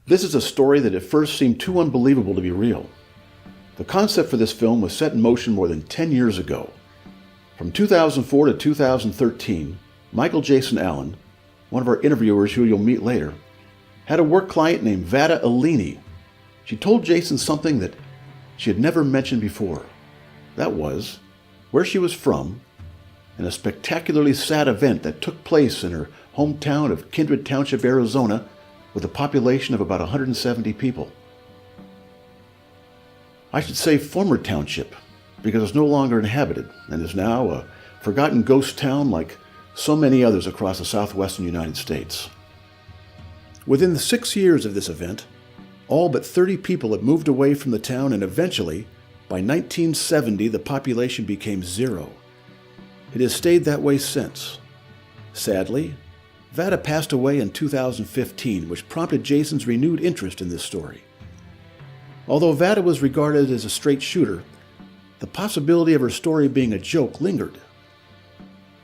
This is a story that at first seemed too unbelievable to be real. The concept for this film was set in motion more than 10 years ago. From 2004 to 2013, Michael Jason Allen, one of our interviewers who you'll meet later, had a work client named Vada Alini. She told Jason something that she had never mentioned before. That was where she was from and a spectacularly sad event that took place in her hometown of Kindred Township, Arizona, with a population of about 170 people. I should say former township, because it's no longer inhabited and is now a forgotten ghost town like so many others across the southwestern United States. Within the 6 years of this event, all but 30 people had moved away from the town, and eventually, by 1970, the population became zero. It has stayed that way since. Sadly, Vada passed away in 2015, which prompted Jason's renewed interest in this story. Although Vada was regarded as a straight shooter, the possibility of her story being a joke lingered.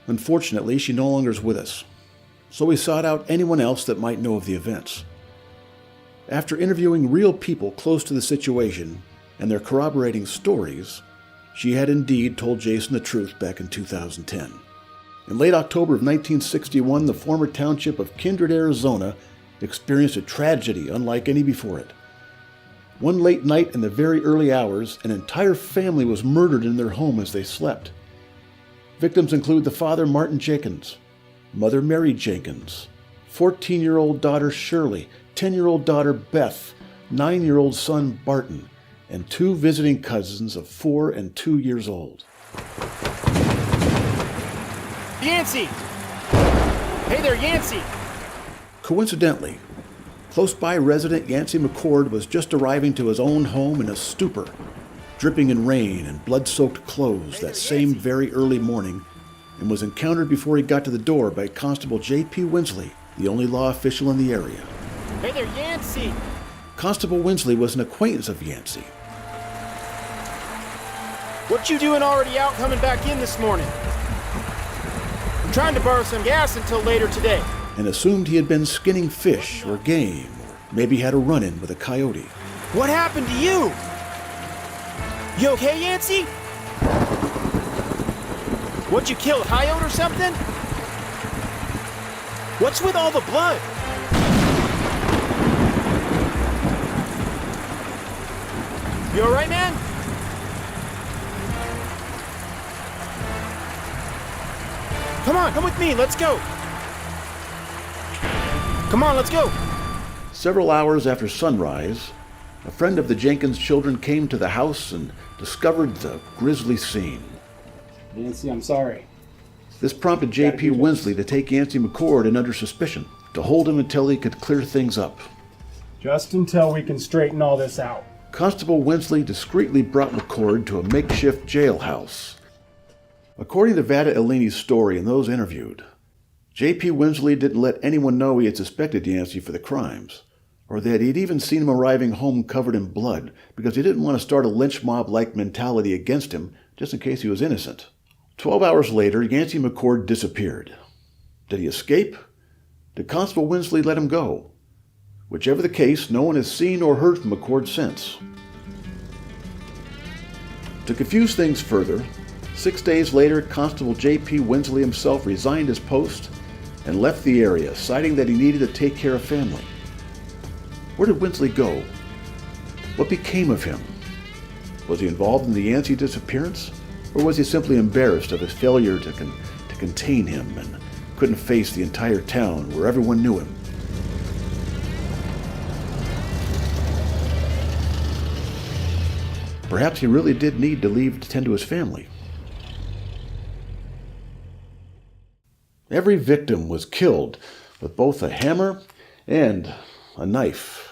Unfortunately, she no longer is with us, so we sought out anyone else that might know of the events. After interviewing real people close to the situation and their corroborating stories, she had indeed told Jason the truth back in 2010. In late October of 1961, the former township of Kindred, Arizona, experienced a tragedy unlike any before it. One late night in the very early hours, an entire family was murdered in their home as they slept. Victims include the father, Martin Jenkins, mother, Mary Jenkins, 14-year-old daughter, Shirley, 10-year-old daughter, Beth, 9-year-old son, Barton, and 2 visiting cousins of 4 and 2 years old. Yancey! Hey there, Yancey! Coincidentally, close by resident Yancey McCord was just arriving to his own home in a stupor, dripping in rain and blood-soaked clothes that same very early morning, and was encountered before he got to the door by Constable J.P. Winsley, the only law official in the area. Hey there, Yancey! Constable Winsley was an acquaintance of Yancey. What you doing already out coming back in this morning? I'm trying to borrow some gas until later today. And assumed he had been skinning fish or game, or maybe had a run-in with a coyote. What happened to you? You okay, Yancey? What'd you kill, a coyote or something? What's with all the blood? You alright, man? Come with me, let's go. Come on, let's go. Several hours after sunrise, a friend of the Jenkins children came to the house and discovered the grisly scene. Yancey, I'm sorry. This prompted J.P. Winsley to take Yancey McCord in under suspicion, to hold him until he could clear things up. Just until we can straighten all this out. Constable Winsley discreetly brought McCord to a makeshift jailhouse. According to Vada Alini's story and those interviewed, J.P. Winsley didn't let anyone know he had suspected Yancey for the crimes, or that he'd even seen him arriving home covered in blood, because he didn't want to start a lynch mob-like mentality against him just in case he was innocent. 12 hours later, Yancey McCord disappeared. Did he escape? Did Constable Winsley let him go? Whichever the case, no one has seen or heard from McCord since. To confuse things further, 6 days later, Constable J.P. Winsley himself resigned his post and left the area, citing that he needed to take care of family. Where did Winsley go? What became of him? Was he involved in the Yancey disappearance? Or was he simply embarrassed of his failure to contain him and couldn't face the entire town where everyone knew him? Perhaps he really did need to leave to tend to his family. Every victim was killed with both a hammer and a knife.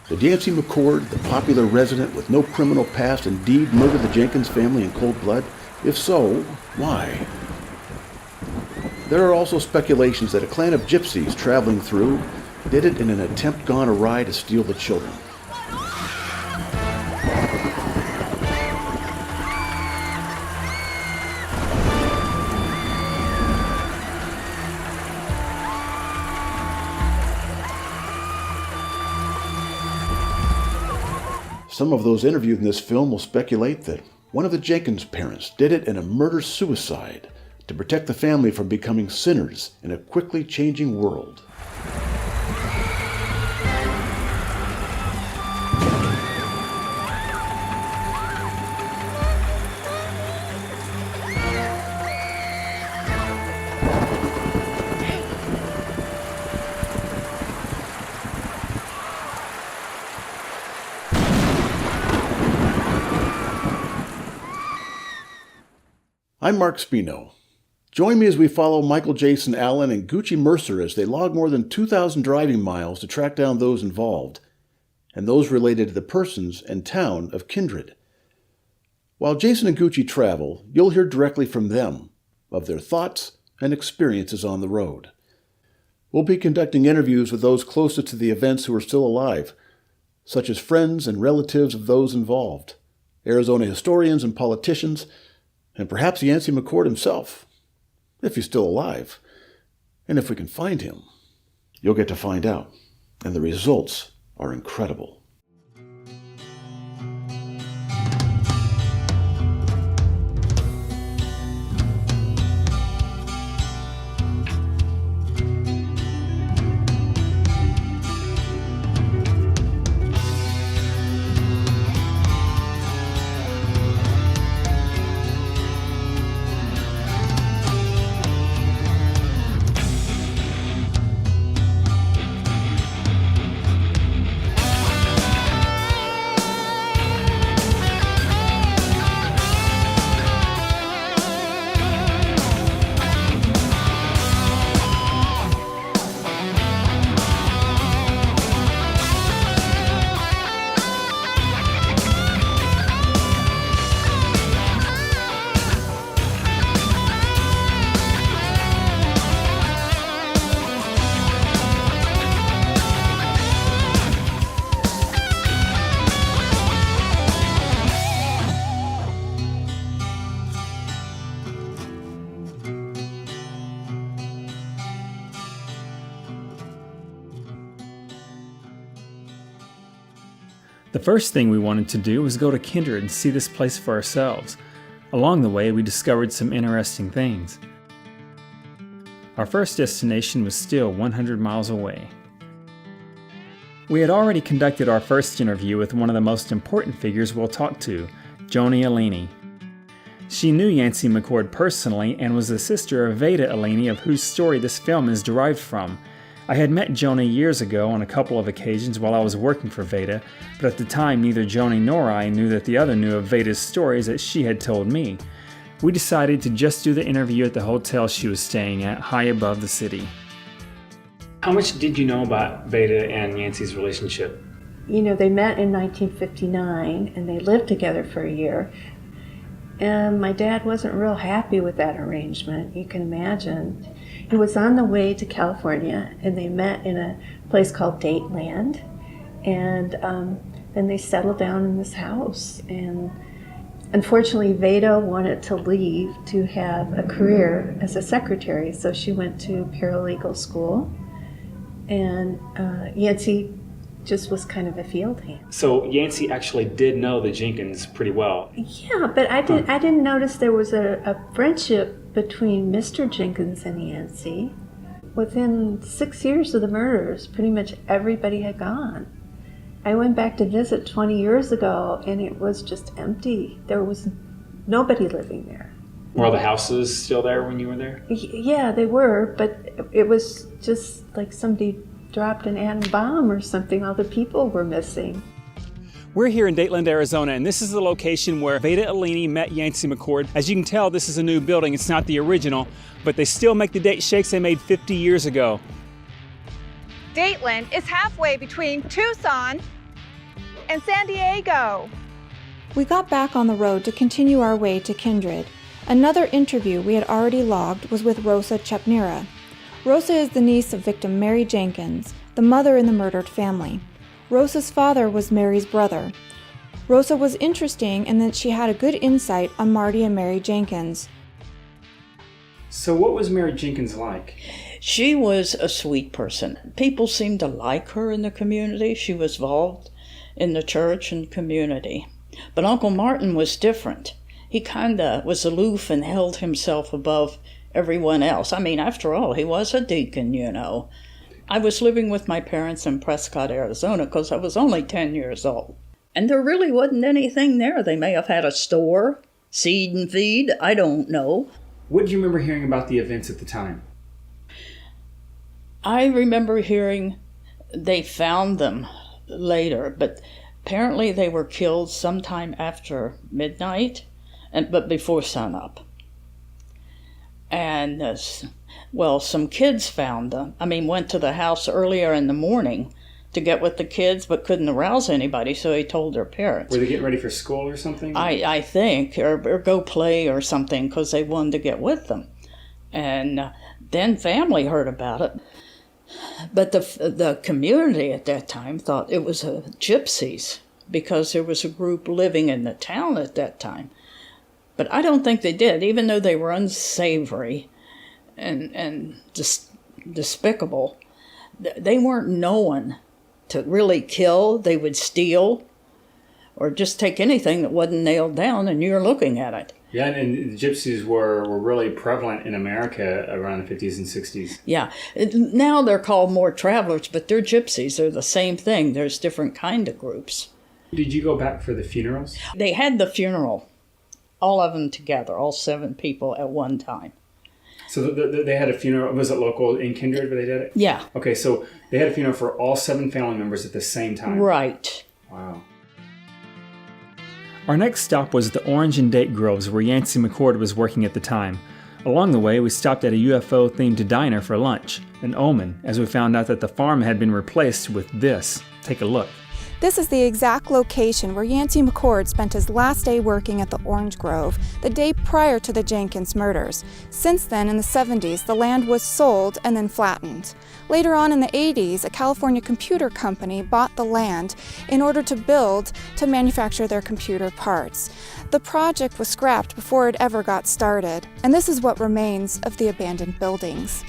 Did Yancey McCord, the popular resident with no criminal past, indeed murder the Jenkins family in cold blood? If so, why? There are also speculations that a clan of gypsies traveling through did it in an attempt gone awry to steal the children. Some of those interviewed in this film will speculate that one of the Jenkins parents did it in a murder-suicide to protect the family from becoming sinners in a quickly changing world. I'm Mark Speno. Join me as we follow Michael, Jason, Allen, and Gucci Mercer as they log more than 2,000 driving miles to track down those involved, and those related to the persons and town of Kindred. While Jason and Gucci travel, you'll hear directly from them of their thoughts and experiences on the road. We'll be conducting interviews with those closest to the events who are still alive, such as friends and relatives of those involved, Arizona historians and politicians, and perhaps Yancey McCord himself, if he's still alive, and if we can find him. You'll get to find out, and the results are incredible. The first thing we wanted to do was go to Kindred and see this place for ourselves. Along the way, we discovered some interesting things. Our first destination was still 100 miles away. We had already conducted our first interview with one of the most important figures we'll talk to, Joni Alini. She knew Yancey McCord personally and was the sister of Veda Alini, of whose story this film is derived from. I had met Joni years ago on a couple of occasions while I was working for Veda, but at the time neither Joni nor I knew that the other knew of Veda's stories that she had told me. We decided to just do the interview at the hotel she was staying at, high above the city. How much did you know about Veda and Yancey's relationship? You know, they met in 1959 and they lived together for a year. And my dad wasn't real happy with that arrangement, you can imagine. He was on the way to California and they met in a place called Dateland. And then they settled down in this house. And unfortunately, Veda wanted to leave to have a career as a secretary, so she went to paralegal school. And Yancey just was kind of a field hand. So Yancey actually did know the Jenkins pretty well. Yeah, but I didn't notice there was a friendship between Mr. Jenkins and Yancey. Within 6 years of the murders, pretty much everybody had gone. I went back to visit 20 years ago and it was just empty. There was nobody living there. Were all the houses still there when you were there? Yeah, they were, but it was just like somebody dropped an atom bomb or something. All the people were missing. We're here in Dateland, Arizona, and this is the location where Veda Alini met Yancey McCord. As you can tell, this is a new building. It's not the original, but they still make the date shakes they made 50 years ago. Dateland is halfway between Tucson and San Diego. We got back on the road to continue our way to Kindred. Another interview we had already logged was with Rosa Chepnira. Rosa is the niece of victim Mary Jenkins, the mother in the murdered family. Rosa's father was Mary's brother. Rosa was interesting in that she had a good insight on Marty and Mary Jenkins. So what was Mary Jenkins like? She was a sweet person. People seemed to like her in the community. She was involved in the church and community. But Uncle Martin was different. He kind of was aloof and held himself above everyone else. I mean, after all, he was a deacon, you know. I was living with my parents in Prescott, Arizona, because I was only 10 years old. And there really wasn't anything there. They may have had a store, seed and feed, I don't know. What do you remember hearing about the events at the time? I remember hearing they found them later, but apparently they were killed sometime after midnight, but before sunup. And, some kids found them. Went to the house earlier in the morning to get with the kids, but couldn't arouse anybody, so they told their parents. Were they getting ready for school or something? I think, or go play or something, because they wanted to get with them. And then family heard about it. But the community at that time thought it was gypsies, because there was a group living in the town at that time. But I don't think they did, even though they were unsavory and despicable. They weren't known to really kill. They would steal or just take anything that wasn't nailed down, and you're looking at it. Yeah, and the gypsies were really prevalent in America around the 50s and 60s. Yeah. Now they're called more travelers, but they're gypsies. They're the same thing. There's different kind of groups. Did you go back for the funerals? They had the funeral, all of them together, all 7 people at one time. So they had a funeral. Was it local in Kindred where they did it? Yeah. Okay, so they had a funeral for all 7 family members at the same time. Right. Wow. Our next stop was at the Orange and Date Groves, where Yancey McCord was working at the time. Along the way, we stopped at a UFO-themed diner for lunch, an omen, as we found out that the farm had been replaced with this. Take a look. This is the exact location where Yancey McCord spent his last day working at the Orange Grove, the day prior to the Jenkins murders. Since then, in the 70s, the land was sold and then flattened. Later on in the 80s, a California computer company bought the land in order to manufacture their computer parts. The project was scrapped before it ever got started, and this is what remains of the abandoned buildings.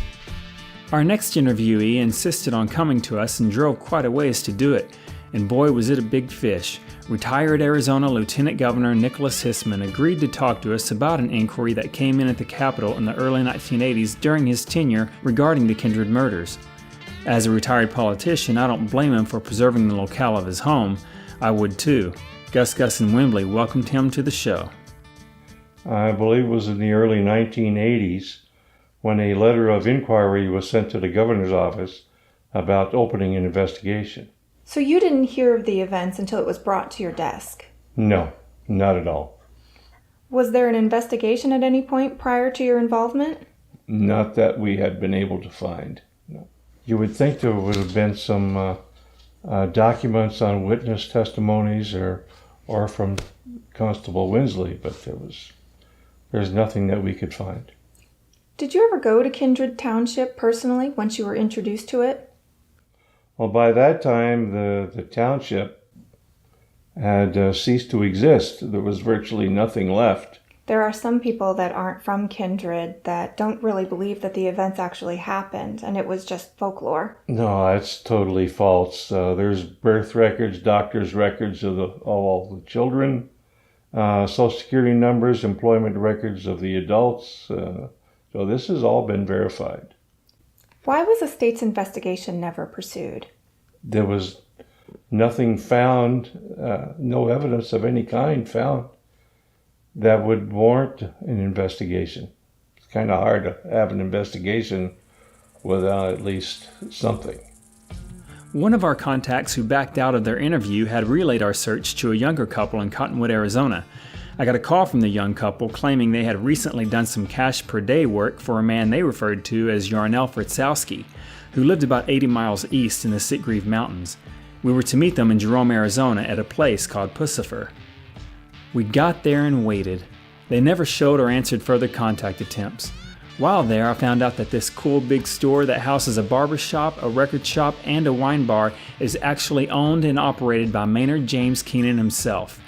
Our next interviewee insisted on coming to us and drove quite a ways to do it. And boy, was it a big fish. Retired Arizona Lieutenant Governor Nicholas Hissman agreed to talk to us about an inquiry that came in at the Capitol in the early 1980s during his tenure regarding the Kindred murders. As a retired politician, I don't blame him for preserving the locale of his home. I would too. Gus and Wembley welcomed him to the show. I believe it was in the early 1980s when a letter of inquiry was sent to the governor's office about opening an investigation. So you didn't hear of the events until it was brought to your desk? No, not at all. Was there an investigation at any point prior to your involvement? Not that we had been able to find. No. You would think there would have been some documents on witness testimonies or from Constable Winsley, but there's nothing that we could find. Did you ever go to Kindred Township personally once you were introduced to it? Well, by that time, the township had ceased to exist. There was virtually nothing left. There are some people that aren't from Kindred that don't really believe that the events actually happened and it was just folklore. No, that's totally false. There's birth records, doctor's records of all the children, Social Security numbers, employment records of the adults. So this has all been verified. Why was the state's investigation never pursued? There was nothing found, no evidence of any kind found that would warrant an investigation. It's kind of hard to have an investigation without at least something. One of our contacts who backed out of their interview had relayed our search to a younger couple in Cottonwood, Arizona. I got a call from the young couple claiming they had recently done some cash per day work for a man they referred to as Yarnell Fritzowski, who lived about 80 miles east in the Sitgreave Mountains. We were to meet them in Jerome, Arizona at a place called Pussifer. We got there and waited. They never showed or answered further contact attempts. While there, I found out that this cool big store that houses a barber shop, a record shop, and a wine bar is actually owned and operated by Maynard James Keenan himself.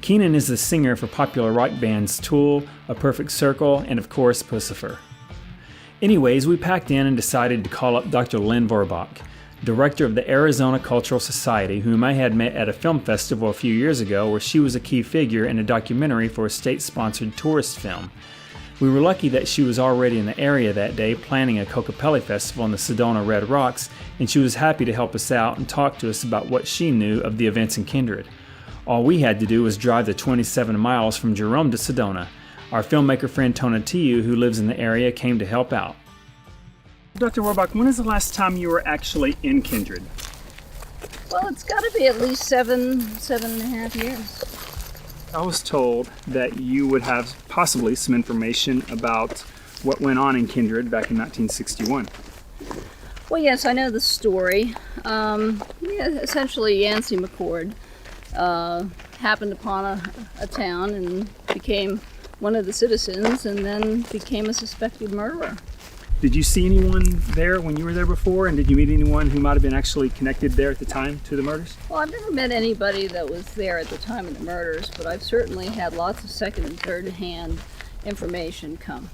Keenan is the singer for popular rock bands Tool, A Perfect Circle, and of course Pussifer. Anyways, we packed in and decided to call up Dr. Len Vorbach. director of the Arizona Cultural Society, whom I had met at a film festival a few years ago where she was a key figure in a documentary for a state-sponsored tourist film. We were lucky that she was already in the area that day planning a Cocopelli festival in the Sedona Red Rocks, and she was happy to help us out and talk to us about what she knew of the events in Kindred. All we had to do was drive the 27 miles from Jerome to Sedona. Our filmmaker friend Tonatiuh, who lives in the area, came to help out. Dr. Warbach, when is the last time you were actually in Kindred? Well, it's got to be at least seven and a half years. I was told that you would have possibly some information about what went on in Kindred back in 1961. Well, yes, I know the story. Essentially, Yancey McCord happened upon a town and became one of the citizens and then became a suspected murderer. Did you see anyone there when you were there before, and did you meet anyone who might have been actually connected there at the time to the murders? Well, I've never met anybody that was there at the time of the murders, but I've certainly had lots of second and third hand information come.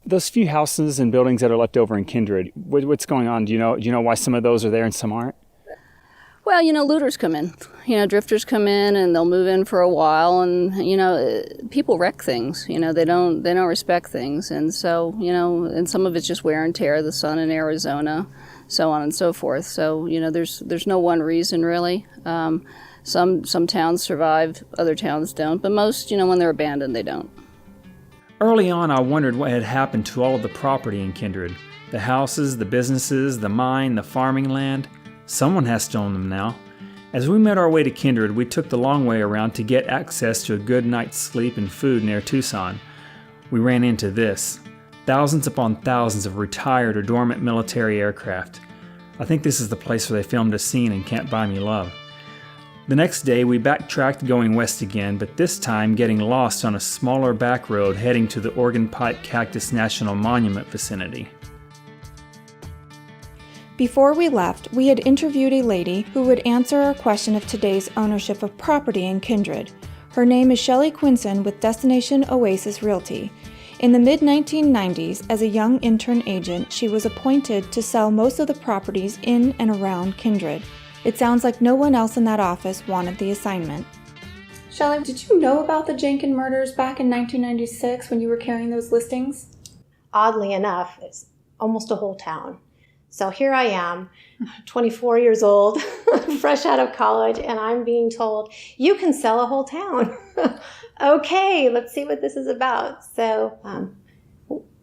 Those few houses and buildings that are left over in Kindred, what's going on? Do you know why some of those are there and some aren't? Well, looters come in. Drifters come in and they'll move in for a while, and people wreck things. They don't respect things, and so and some of it's just wear and tear, the sun in Arizona, so on and so forth. So there's no one reason really. Some towns survive, other towns don't, but most when they're abandoned they don't. Early on, I wondered what had happened to all of the property in Kindred, the houses, the businesses, the mine, the farming land. Someone has to own them now. As we made our way to Kindred, we took the long way around to get access to a good night's sleep and food near Tucson. We ran into this. Thousands upon thousands of retired or dormant military aircraft. I think this is the place where they filmed a scene in Can't Buy Me Love. The next day, we backtracked going west again, but this time getting lost on a smaller back road heading to the Organ Pipe Cactus National Monument vicinity. Before we left, we had interviewed a lady who would answer our question of today's ownership of property in Kindred. Her name is Shelley Quinson with Destination Oasis Realty. In the mid-1990s, as a young intern agent, she was appointed to sell most of the properties in and around Kindred. It sounds like no one else in that office wanted the assignment. Shelley, did you know about the Jenkins murders back in 1996 when you were carrying those listings? Oddly enough, it's almost a whole town. So here I am, 24 years old, fresh out of college, and I'm being told, you can sell a whole town. Okay, let's see what this is about. So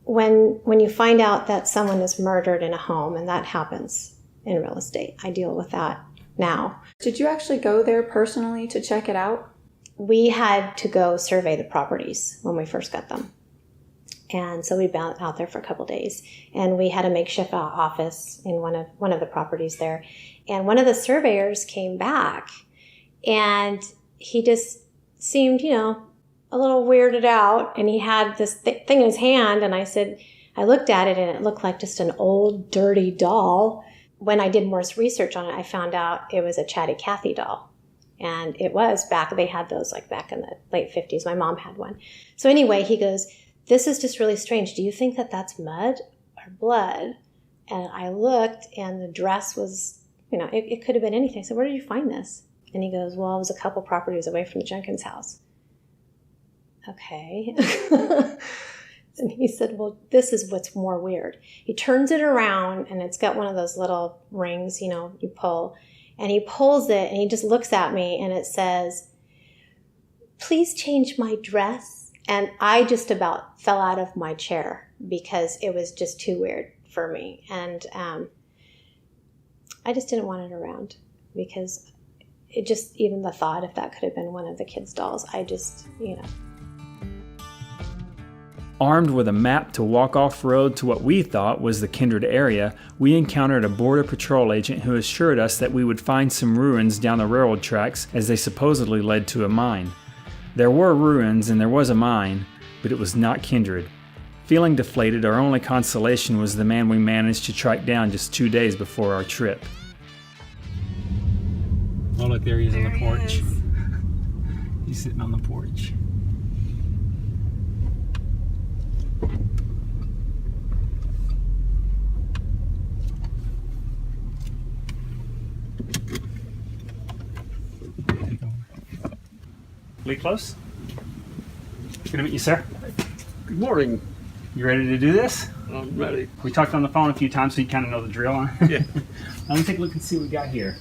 when you find out that someone is murdered in a home, and that happens in real estate, I deal with that now. Did you actually go there personally to check it out? We had to go survey the properties when we first got them. And so we've been out there for a couple days, and we had a makeshift office in one of the properties there. And one of the surveyors came back, and he just seemed, a little weirded out. And he had this thing in his hand, and I looked at it, and it looked like just an old, dirty doll. When I did more research on it, I found out it was a Chatty Cathy doll. And it was back, they had those back in the late 50s. My mom had one. So anyway, he goes, this is just really strange. Do you think that that's mud or blood? And I looked, and the dress was, it could have been anything. So where did you find this? And he goes, well, it was a couple properties away from the Jenkins house. Okay. And he said, well, this is what's more weird. He turns it around, and it's got one of those little rings, you pull. And he pulls it, and he just looks at me, and it says, please change my dress. And I just about fell out of my chair because it was just too weird for me. And I just didn't want it around because it just, even the thought if that could have been one of the kids' dolls, I just, Armed with a map to walk off-road to what we thought was the Kindred area, we encountered a Border Patrol agent who assured us that we would find some ruins down the railroad tracks as they supposedly led to a mine. There were ruins and there was a mine, but it was not Kindred. Feeling deflated, our only consolation was the man we managed to track down just 2 days before our trip. Oh look, there he is on the porch. He's sitting on the porch. Lee Close. Good to meet you, sir. Good morning. You ready to do this? I'm ready. We talked on the phone a few times, so you kind of know the drill. Yeah. Let me take a look and see what we got here.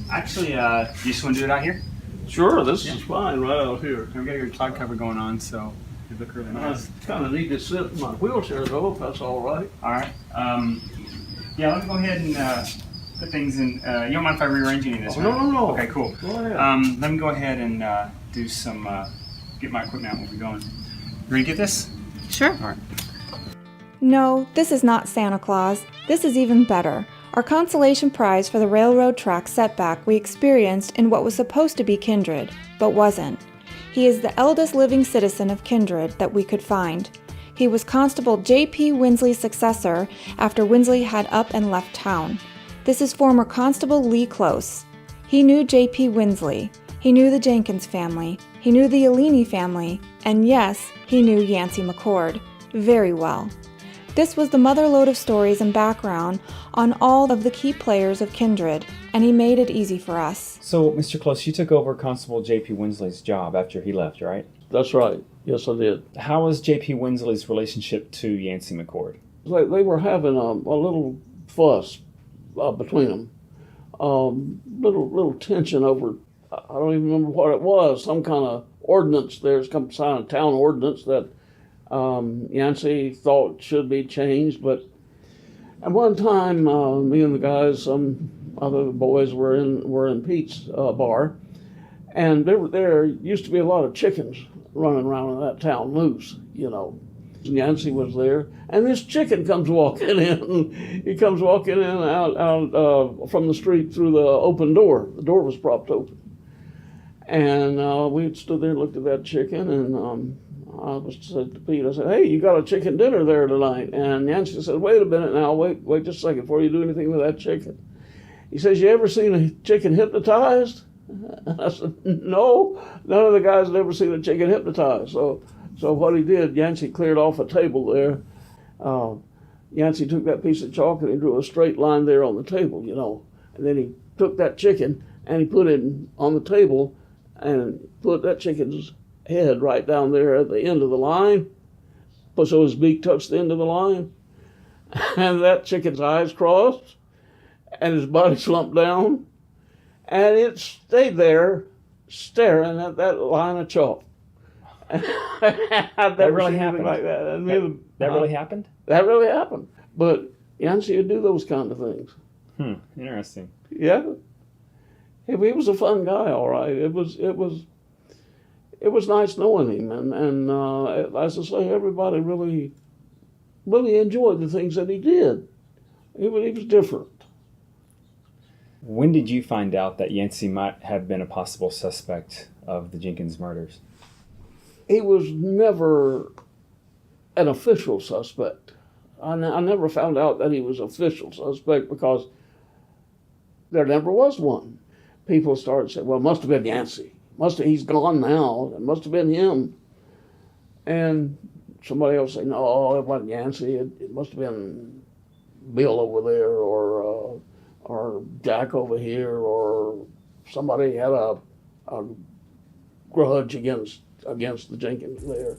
Actually, you just want to do it out here? Sure, this is fine right out here. We've got your cloud cover going on, so you look really nice. I kind of need to sit in my wheelchair though, if that's all right. All right. Yeah, let's go ahead and put things in. You don't mind if I rearrange any of this? Oh, no. Okay, cool. Go ahead. Let me go ahead and do some, get my equipment out and we'll be going. You ready to get this? Sure. All right. No, this is not Santa Claus. This is even better. Our consolation prize for the railroad track setback we experienced in what was supposed to be Kindred, but wasn't. He is the eldest living citizen of Kindred that we could find. He was Constable J.P. Winsley's successor after Winsley had up and left town. This is former Constable Lee Close. He knew J.P. Winsley. He knew the Jenkins family. He knew the Alini family. And yes, he knew Yancey McCord very well. This was the motherlode of stories and background on all of the key players of Kindred, and he made it easy for us. So, Mr. Close, you took over Constable J.P. Winsley's job after he left, right? That's right. Yes, I did. How was J.P. Winsley's relationship to Yancey McCord? They were having a little fuss between them. Little tension over, I don't even remember what it was, some kind of ordinance. There's some kind of town ordinance that Yancey thought should be changed, but at one time, me and the guys, some other boys were in Pete's bar, and there used to be a lot of chickens running around in that town loose, you know. Yancey was there, and this chicken comes walking in. He comes walking in out from the street through the open door. The door was propped open, and we stood there and looked at that chicken, and I said to Pete, I said, "Hey, you got a chicken dinner there tonight?" And Yancey said, "Wait a minute now, wait just a second before you do anything with that chicken." He says, "You ever seen a chicken hypnotized?" And I said, "No, none of the guys had ever seen a chicken hypnotized." So what he did, Yancey cleared off a table there. Yancey took that piece of chalk and he drew a straight line there on the table, you know. And then he took that chicken and he put it on the table and put that chicken's head right down there at the end of the line, so his beak touched the end of the line. And that chicken's eyes crossed and his body slumped down. And it stayed there staring at that line of chalk. That really happened? Like that. That really happened? That really happened. But Yancey would do those kind of things. Interesting. Yeah. He was a fun guy, all right. It was nice knowing him, and as I say, everybody really enjoyed the things that he did. He was different. When did you find out that Yancey might have been a possible suspect of the Jenkins murders? He was never an official suspect. I never found out that he was an official suspect because there never was one. People started saying, "Well, it must have been Yancey. He's gone now. It must have been him." And somebody else say, "No, it wasn't Yancey. It must have been Bill over there, or Jack over here, or somebody had a grudge against the Jenkins there."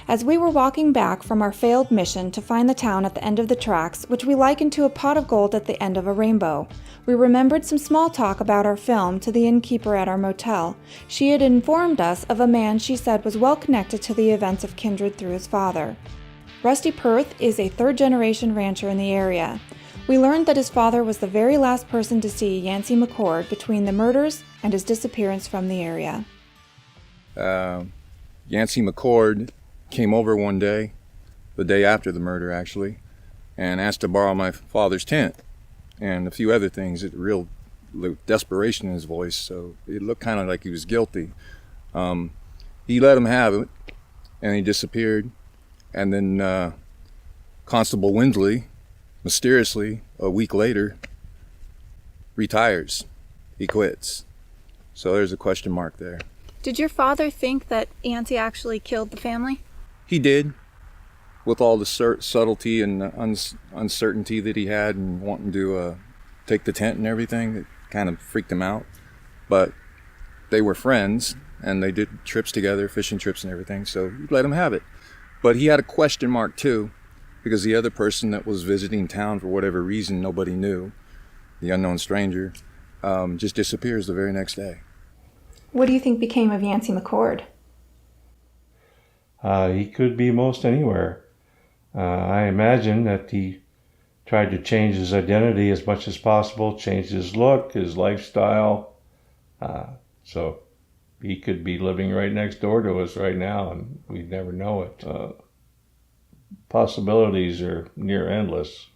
As we were walking back from our failed mission to find the town at the end of the tracks, which we likened to a pot of gold at the end of a rainbow, we remembered some small talk about our film to the innkeeper at our motel. She had informed us of a man she said was well connected to the events of Kindred through his father. Rusty Perth is a third-generation rancher in the area. We learned that his father was the very last person to see Yancey McCord between the murders and his disappearance from the area. Yancey McCord came over one day, the day after the murder actually, and asked to borrow my father's tent and a few other things. It real desperation in his voice, so it looked kind of like he was guilty. He let him have it, and he disappeared. And then Constable Winsley, mysteriously, a week later, retires. He quits. So there's a question mark there. Did your father think that Yancey actually killed the family? He did, with all the subtlety and uncertainty that he had and wanting to take the tent and everything. It kind of freaked him out. But they were friends and they did trips together, fishing trips and everything, so you let him have it. But he had a question mark too, because the other person that was visiting town for whatever reason nobody knew, the unknown stranger, just disappears the very next day. What do you think became of Yancey McCord? He could be most anywhere. I imagine that he tried to change his identity as much as possible, change his look, his lifestyle. So he could be living right next door to us right now, and we'd never know it. Possibilities are near endless.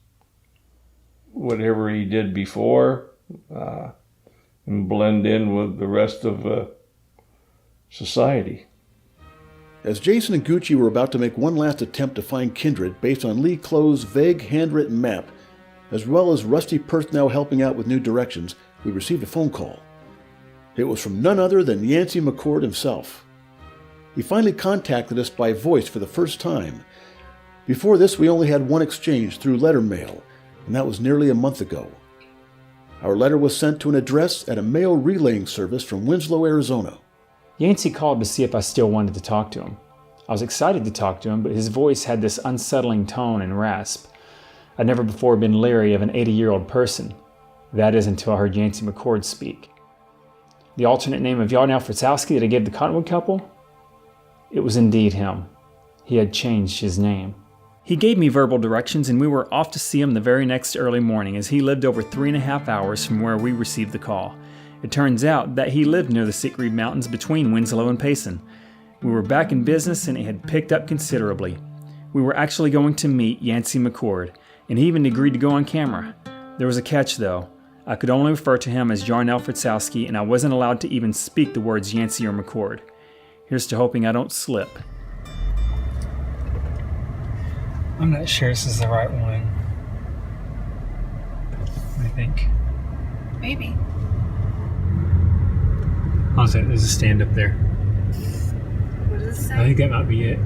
Whatever he did before, and blend in with the rest of society. As Jason and Gucci were about to make one last attempt to find Kindred based on Lee Clo's vague handwritten map, as well as rusty personnel helping out with new directions, we received a phone call. It was from none other than Yancey McCord himself. He finally contacted us by voice for the first time. Before this, we only had one exchange through letter mail, and that was nearly a month ago. Our letter was sent to an address at a mail relaying service from Winslow, Arizona. Yancey called to see if I still wanted to talk to him. I was excited to talk to him, but his voice had this unsettling tone and rasp. I'd never before been leery of an 80-year-old person. That is until I heard Yancey McCord speak. The alternate name of Yarnell Fritzowski that I gave the Cottonwood couple? It was indeed him. He had changed his name. He gave me verbal directions, and we were off to see him the very next early morning, as he lived over 3.5 hours from where we received the call. It turns out that he lived near the Siegfried Mountains between Winslow and Payson. We were back in business, and it had picked up considerably. We were actually going to meet Yancey McCord, and he even agreed to go on camera. There was a catch, though. I could only refer to him as Yarnell Fritzowski, and I wasn't allowed to even speak the words Yancey or McCord. Here's to hoping I don't slip. I'm not sure this is the right one. What do you think? Maybe. How's that? There's a stand up there. What does it say? I think that might be it.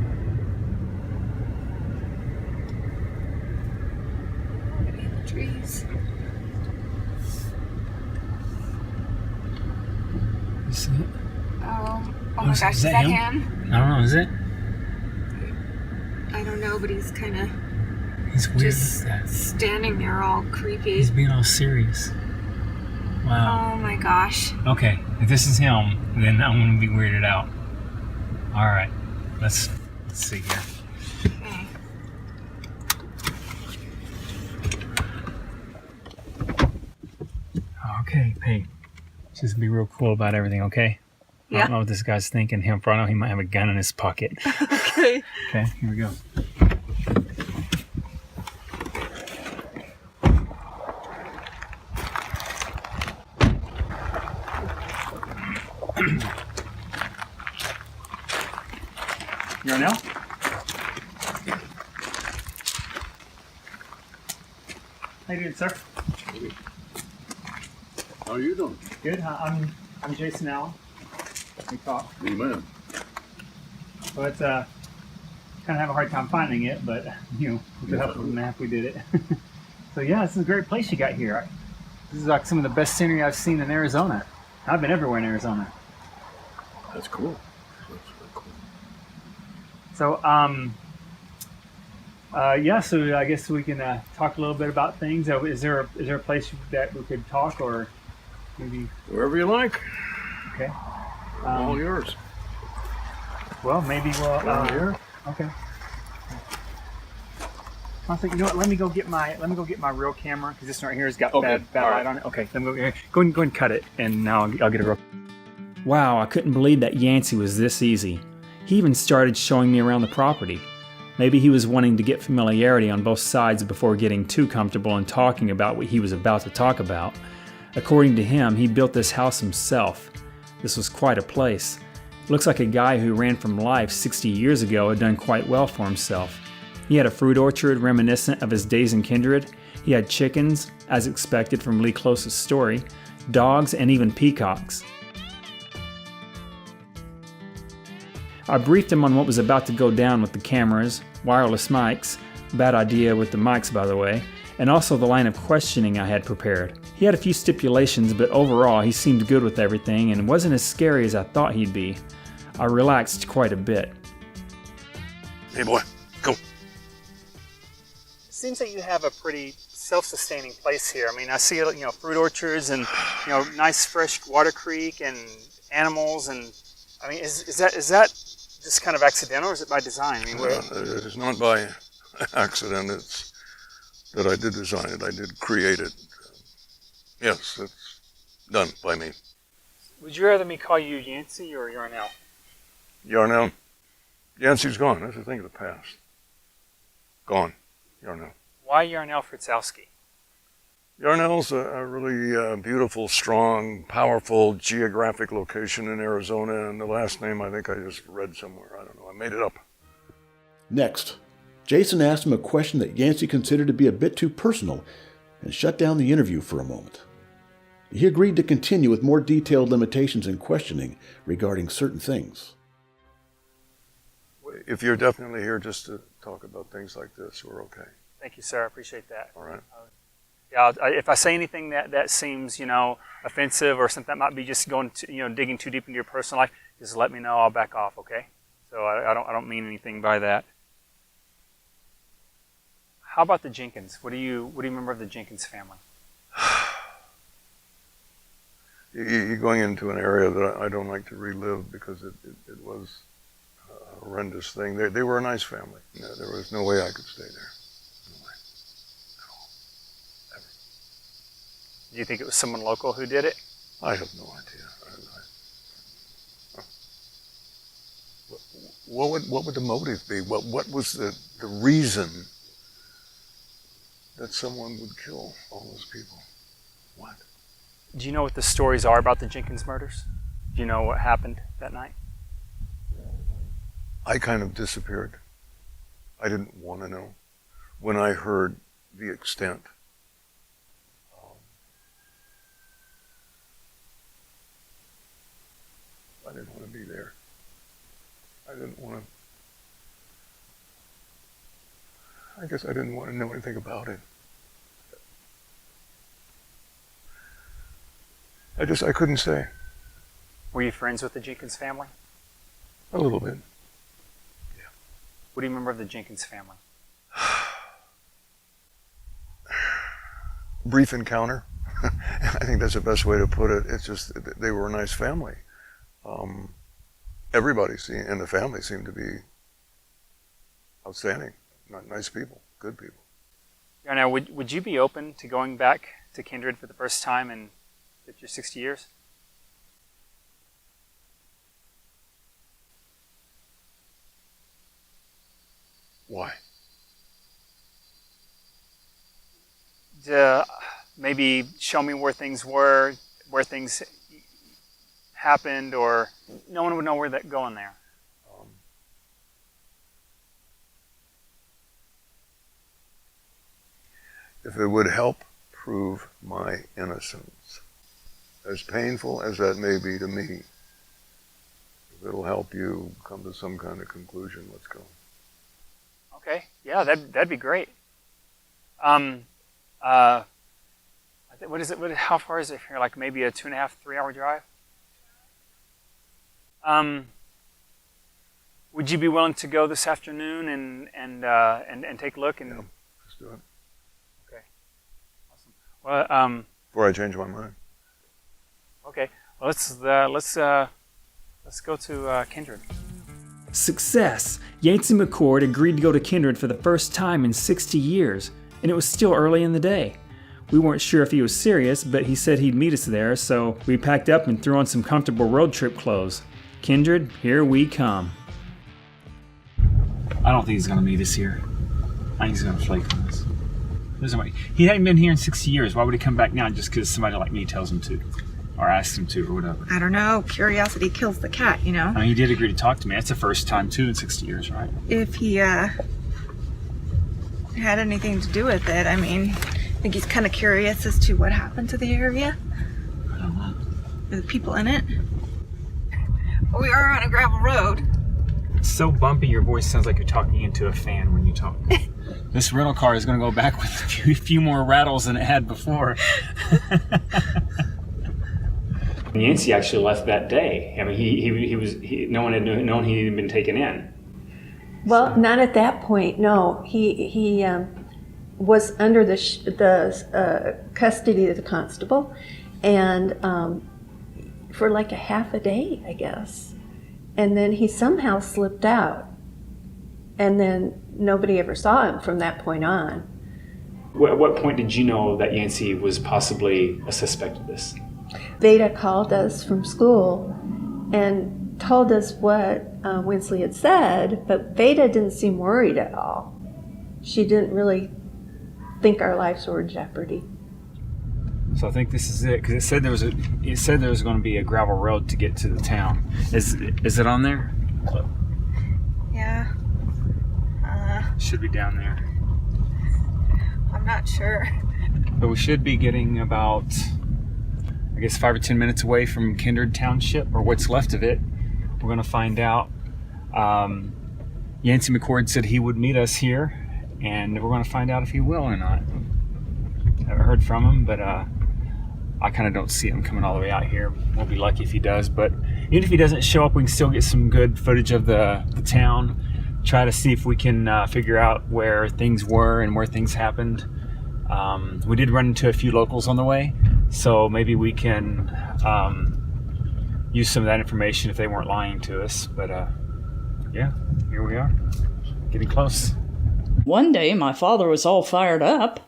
Maybe in the trees. You see it? Oh my gosh, is that him? I don't know, is it? I don't know, but he's kind of He's weird. just standing there all creepy. He's being all serious. Wow. Oh my gosh. Okay, if this is him, then I'm going to be weirded out. All right, let's see here. Okay, hey, just be real cool about everything, okay? Yeah. I don't know what this guy's thinking. Him, for I know he might have a gun in his pocket. Okay. Okay, here we go. Yarnell? How you doing, sir? How are you doing? Good. I'm Jason Allen. We talk. Amen. But kind of have a hard time finding it, but with the help of the map, we did it. So yeah, this is a great place you got here. This is like some of the best scenery I've seen in Arizona. I've been everywhere in Arizona. That's cool. That's really cool. So so I guess we can talk a little bit about things. Is there a place that we could talk, or maybe Wherever you like. Okay. All yours. Well, maybe we'll. Here. Okay. Honestly, you know what? Let me go get my real camera, because this one right here has got bad light on it. Okay, then go and cut it, and now I'll get a real. Wow, I couldn't believe that Yancey was this easy. He even started showing me around the property. Maybe he was wanting to get familiarity on both sides before getting too comfortable and talking about what he was about to talk about. According to him, he built this house himself. This was quite a place. Looks like a guy who ran from life 60 years ago had done quite well for himself. He had a fruit orchard reminiscent of his days in Kindred. He had chickens, as expected from Lee Close's story, dogs, and even peacocks. I briefed him on what was about to go down with the cameras, wireless mics, bad idea with the mics by the way, and also the line of questioning I had prepared. He had a few stipulations, but overall he seemed good with everything and wasn't as scary as I thought he'd be. I relaxed quite a bit. Hey boy, go. It seems that you have a pretty self-sustaining place here. I mean, I see, fruit orchards and, nice fresh water creek and animals. And I mean, is that just kind of accidental, or is it by design? I mean, It is not by accident. It's that I did design it. I did create it. Yes, it's done by me. Would you rather me call you Yancey or Yarnell? Yarnell. Yancey's gone. That's a thing of the past. Gone. Yarnell. Why Yarnell Fritzowski? Yarnell's a really beautiful, strong, powerful geographic location in Arizona, and the last name I think I just read somewhere. I don't know. I made it up. Next, Jason asked him a question that Yancey considered to be a bit too personal and shut down the interview for a moment. He agreed to continue with more detailed limitations and questioning regarding certain things. If you're definitely here just to talk about things like this, we're okay. Thank you, sir. I appreciate that. All right. If I say anything that seems, offensive or something that might be just going to, digging too deep into your personal life, just let me know. I'll back off, okay? So I don't mean anything by that. How about the Jenkins? What do you remember of the Jenkins family? You're going into an area that I don't like to relive because it was a horrendous thing. They were a nice family. There was no way I could stay there. No way. No. Ever. Do you think it was someone local who did it? I have no idea. What would the motive be? What was the reason that someone would kill all those people? What? Do you know what the stories are about the Jenkins murders? Do you know what happened that night? I kind of disappeared. I didn't want to know. When I heard the extent, I didn't want to be there. I guess I didn't want to know anything about it. I couldn't say. Were you friends with the Jenkins family? A little bit. Yeah. What do you remember of the Jenkins family? Brief encounter. I think that's the best way to put it. It's just, they were a nice family. Everybody in the family seemed to be outstanding. Nice people, good people. Now, would you be open to going back to Kindred for the first time in 50 or 60 years? Why? Maybe show me where things were, where things happened, or no one would know where that going there. If it would help prove my innocence, as painful as that may be to me, if it'll help you come to some kind of conclusion, let's go. Okay, yeah, that'd be great. What is it? How far is it here? Like maybe a 2.5, 3 hour drive? Would you be willing to go this afternoon and take a look? And yeah, let's do it. Okay, awesome. Well, before I change my mind. Okay, well, let's go to Kindred. Success! Yancey McCord agreed to go to Kindred for the first time in 60 years, and it was still early in the day. We weren't sure if he was serious, but he said he'd meet us there, so we packed up and threw on some comfortable road trip clothes. Kindred, here we come. I don't think he's going to meet us here. I think he's going to flake on us. He hadn't been here in 60 years. Why would he come back now just because somebody like me tells him to? Or asks him to, or whatever. I don't know. Curiosity kills the cat, you know? I mean, he did agree to talk to me. That's the first time, too, in 60 years, right? If he had anything to do with it, I mean, I think he's kind of curious as to what happened to the area. I don't know. The people in it. Well, we are on a gravel road. It's so bumpy, your voice sounds like you're talking into a fan when you talk. This rental car is going to go back with a few more rattles than it had before. Yancey actually left that day. I mean, no one had known he had been taken in. Well, not at that point. No, he was under the custody of the constable, and for like a half a day, I guess, and then he somehow slipped out, and then nobody ever saw him from that point on. At what point did you know that Yancey was possibly a suspect of this? Veda called us from school and told us what Winsley had said, but Veda didn't seem worried at all. She didn't really think our lives were in jeopardy. So I think this is it, because it said there was going to be a gravel road to get to the town. Is it on there? Yeah. Should be down there. I'm not sure. But we should be getting about, I guess, 5 or 10 minutes away from Kindred Township, or what's left of it. We're going to find out. Yancey McCord said he would meet us here, and we're going to find out if he will or not. Haven't heard from him, but I kind of don't see him coming all the way out here. We'll be lucky if he does, but even if he doesn't show up, we can still get some good footage of the town, try to see if we can figure out where things were and where things happened. We did run into a few locals on the way, so maybe we can use some of that information if they weren't lying to us. But yeah, here we are, getting close. One day my father was all fired up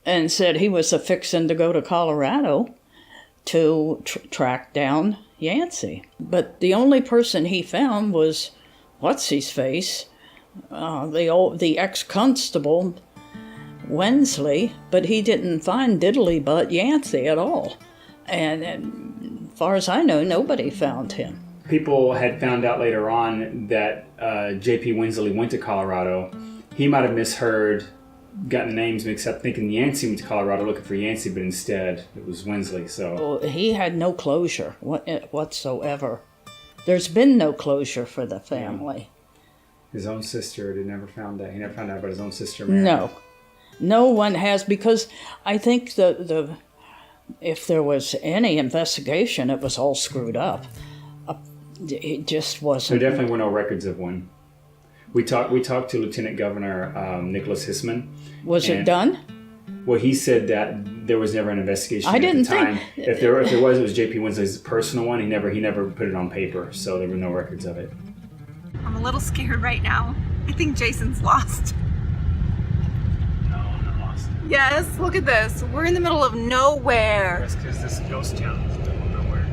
and said he was a-fixin' to go to Colorado to track down Yancey. But the only person he found was what's-his-face, the ex-constable Winsley, but he didn't find diddly but Yancey at all. And as far as I know, nobody found him. People had found out later on that J.P. Winsley went to Colorado. He might have misheard, gotten the names mixed up, thinking Yancey went to Colorado looking for Yancey, but instead it was Winsley. So he had no closure whatsoever. There's been no closure for the family. His own sister, he never found out about his own sister. No. No one has, because I think if there was any investigation, it was all screwed up. It just wasn't. There definitely were no records of one. We talked to Lieutenant Governor Nicholas Hissman. Was it done? Well, he said that there was never an investigation I didn't at the time. think. If there was, it was J.P. Winsley's personal one. He never put it on paper, so there were no records of it. I'm a little scared right now. I think Jason's lost. No, I'm not lost. Yes, look at this. We're in the middle of nowhere. That's because this ghost town is in the middle of nowhere.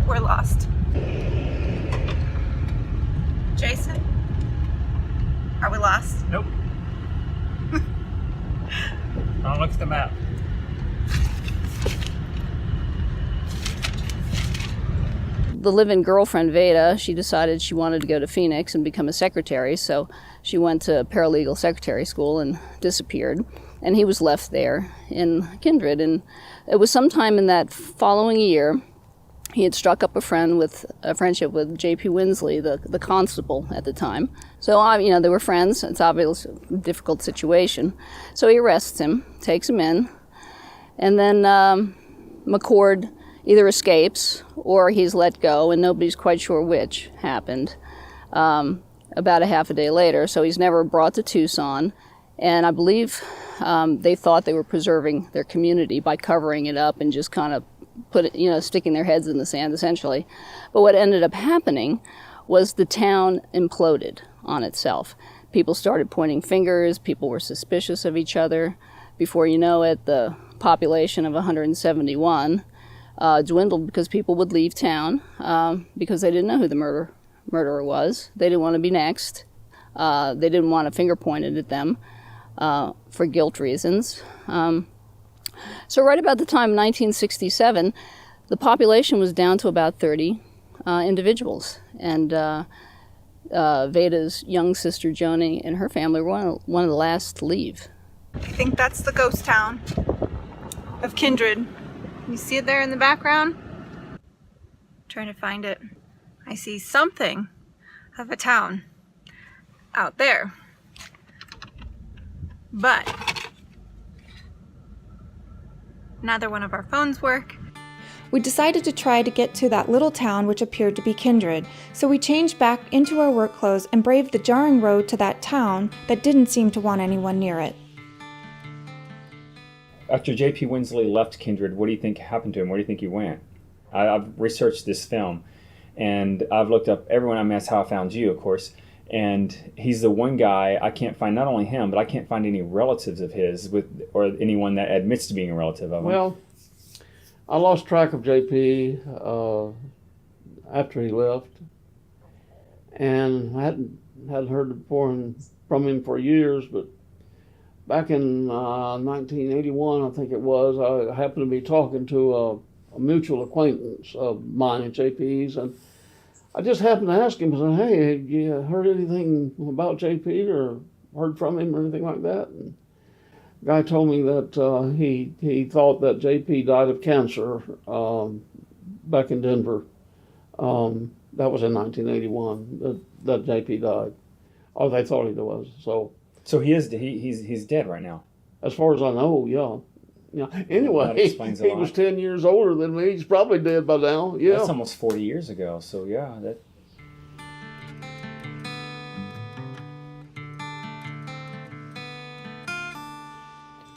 We're lost. Jason? Are we lost? Nope. I'll look at the map. The live-in girlfriend, Veda, she decided she wanted to go to Phoenix and become a secretary, so she went to paralegal secretary school and disappeared. And he was left there in Kindred. And it was sometime in that following year, he had struck up a friendship with J.P. Winsley, the constable at the time. So, they were friends. It's obviously a difficult situation. So he arrests him, takes him in, and then McCord either escapes or he's let go, and nobody's quite sure which happened about a half a day later. So he's never brought to Tucson, and I believe they thought they were preserving their community by covering it up and just kind of sticking their heads in the sand, essentially. But what ended up happening was the town imploded on itself. People started pointing fingers, people were suspicious of each other. Before you know it, the population of 171 dwindled because people would leave town because they didn't know who the murderer was. They didn't want to be next. They didn't want a finger pointed at them for guilt reasons. So right about the time, 1967, the population was down to about 30 individuals. And Veda's young sister, Joni, and her family were one of the last to leave. I think that's the ghost town. of Kindred. You see it there in the background? Trying to find it. I see something of a town out there. But neither one of our phones work. We decided to try to get to that little town which appeared to be Kindred, so we changed back into our work clothes and braved the jarring road to that town that didn't seem to want anyone near it. After J.P. Winsley left Kindred, what do you think happened to him? Where do you think he went? I've researched this film, and I've looked up everyone. I mean, that's how I found you, of course. And he's the one guy I can't find, not only him, but I can't find any relatives of his or anyone that admits to being a relative of him. Well, I lost track of JP after he left, and I hadn't heard from him for years. But back in 1981, I think it was, I happened to be talking to a mutual acquaintance of mine and JP's, and I just happened to ask him, I said, "Hey, have you heard anything about JP or heard from him or anything like that?" And the guy told me that he thought that JP died of cancer back in Denver. That was in 1981 that JP died. Or they thought he was. So he's dead right now. As far as I know, yeah. Yeah. Anyway, he was 10 years older than me. He's probably dead by now. Yeah. That's almost 40 years ago. So yeah, that.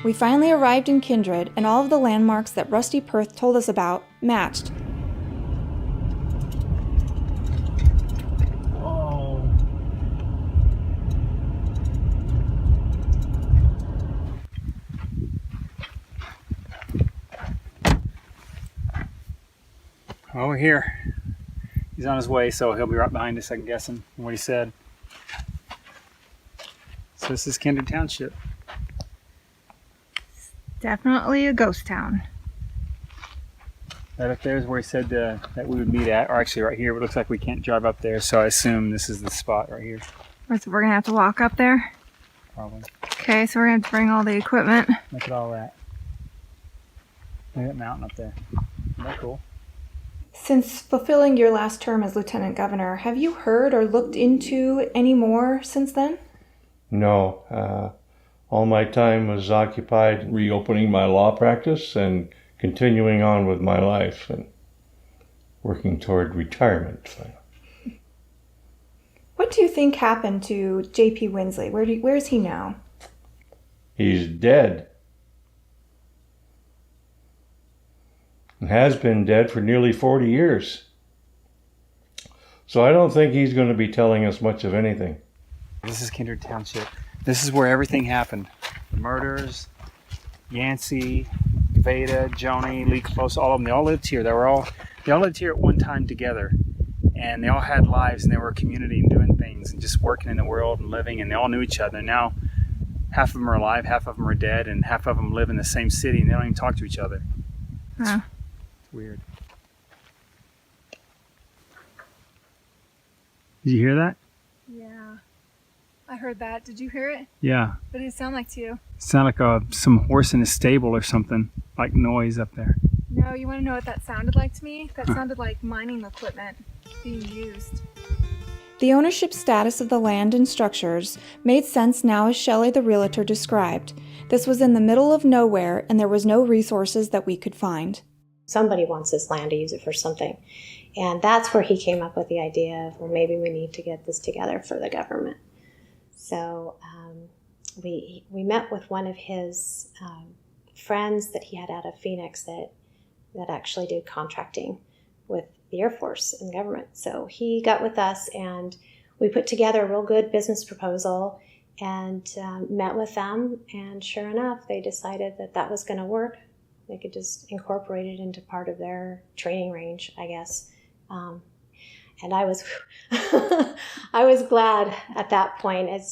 We finally arrived in Kindred, and all of the landmarks that Rusty Perth told us about matched. Well, we're here. He's on his way, so he'll be right behind us, I'm guessing, from what he said. So this is Kindred Township. Definitely a ghost town. Right up there is where he said that we would meet at, or actually right here, but it looks like we can't drive up there, so I assume this is the spot right here. So we're gonna have to walk up there? Probably. Okay, so we're gonna have to bring all the equipment. Look at all that. Look at that mountain up there. Isn't that cool? Since fulfilling your last term as Lieutenant Governor, have you heard or looked into any more since then? No. All my time was occupied reopening my law practice and continuing on with my life and working toward retirement. What do you think happened to J.P. Winsley? Where is he now? He's dead. And has been dead for nearly 40 years. So I don't think he's going to be telling us much of anything. This is Kindred Township. This is where everything happened. The murders, Yancey, Veda, Joni, Lee Close, all of them, they all lived here. They all lived here at one time together. And they all had lives, and they were a community and doing things and just working in the world and living, and they all knew each other. And now half of them are alive, half of them are dead, and half of them live in the same city, and they don't even talk to each other. Huh. Weird. Did you hear that? Yeah, I heard that. Did you hear it? Yeah. What did it sound like to you? It sounded like some horse in a stable or something, like noise up there. No, you want to know what that sounded like to me? That sounded like mining equipment being used. The ownership status of the land and structures made sense now as Shelley the realtor described. This was in the middle of nowhere, and there was no resources that we could find. Somebody wants this land to use it for something. And that's where he came up with the idea of, well, maybe we need to get this together for the government. So we met with one of his friends that he had out of Phoenix that actually did contracting with the Air Force and the government. So he got with us, and we put together a real good business proposal and met with them. And sure enough, they decided that was going to work. They could just incorporate it into part of their training range, I guess. And I was, I was glad at that point. It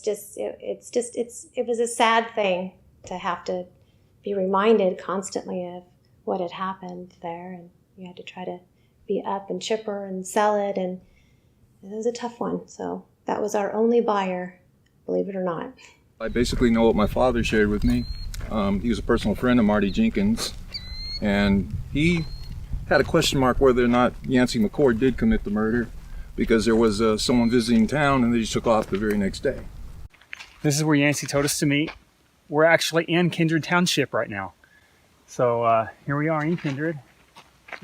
was a sad thing to have to be reminded constantly of what had happened there, and you had to try to be up and chipper and sell it, and it was a tough one. So that was our only buyer, believe it or not. I basically know what my father shared with me. He was a personal friend of Marty Jenkins, And he had a question mark whether or not Yancey McCord did commit the murder, because there was someone visiting town and they just took off the very next day. This is where Yancey told us to meet. We're actually in Kindred Township right now. So here we are in Kindred.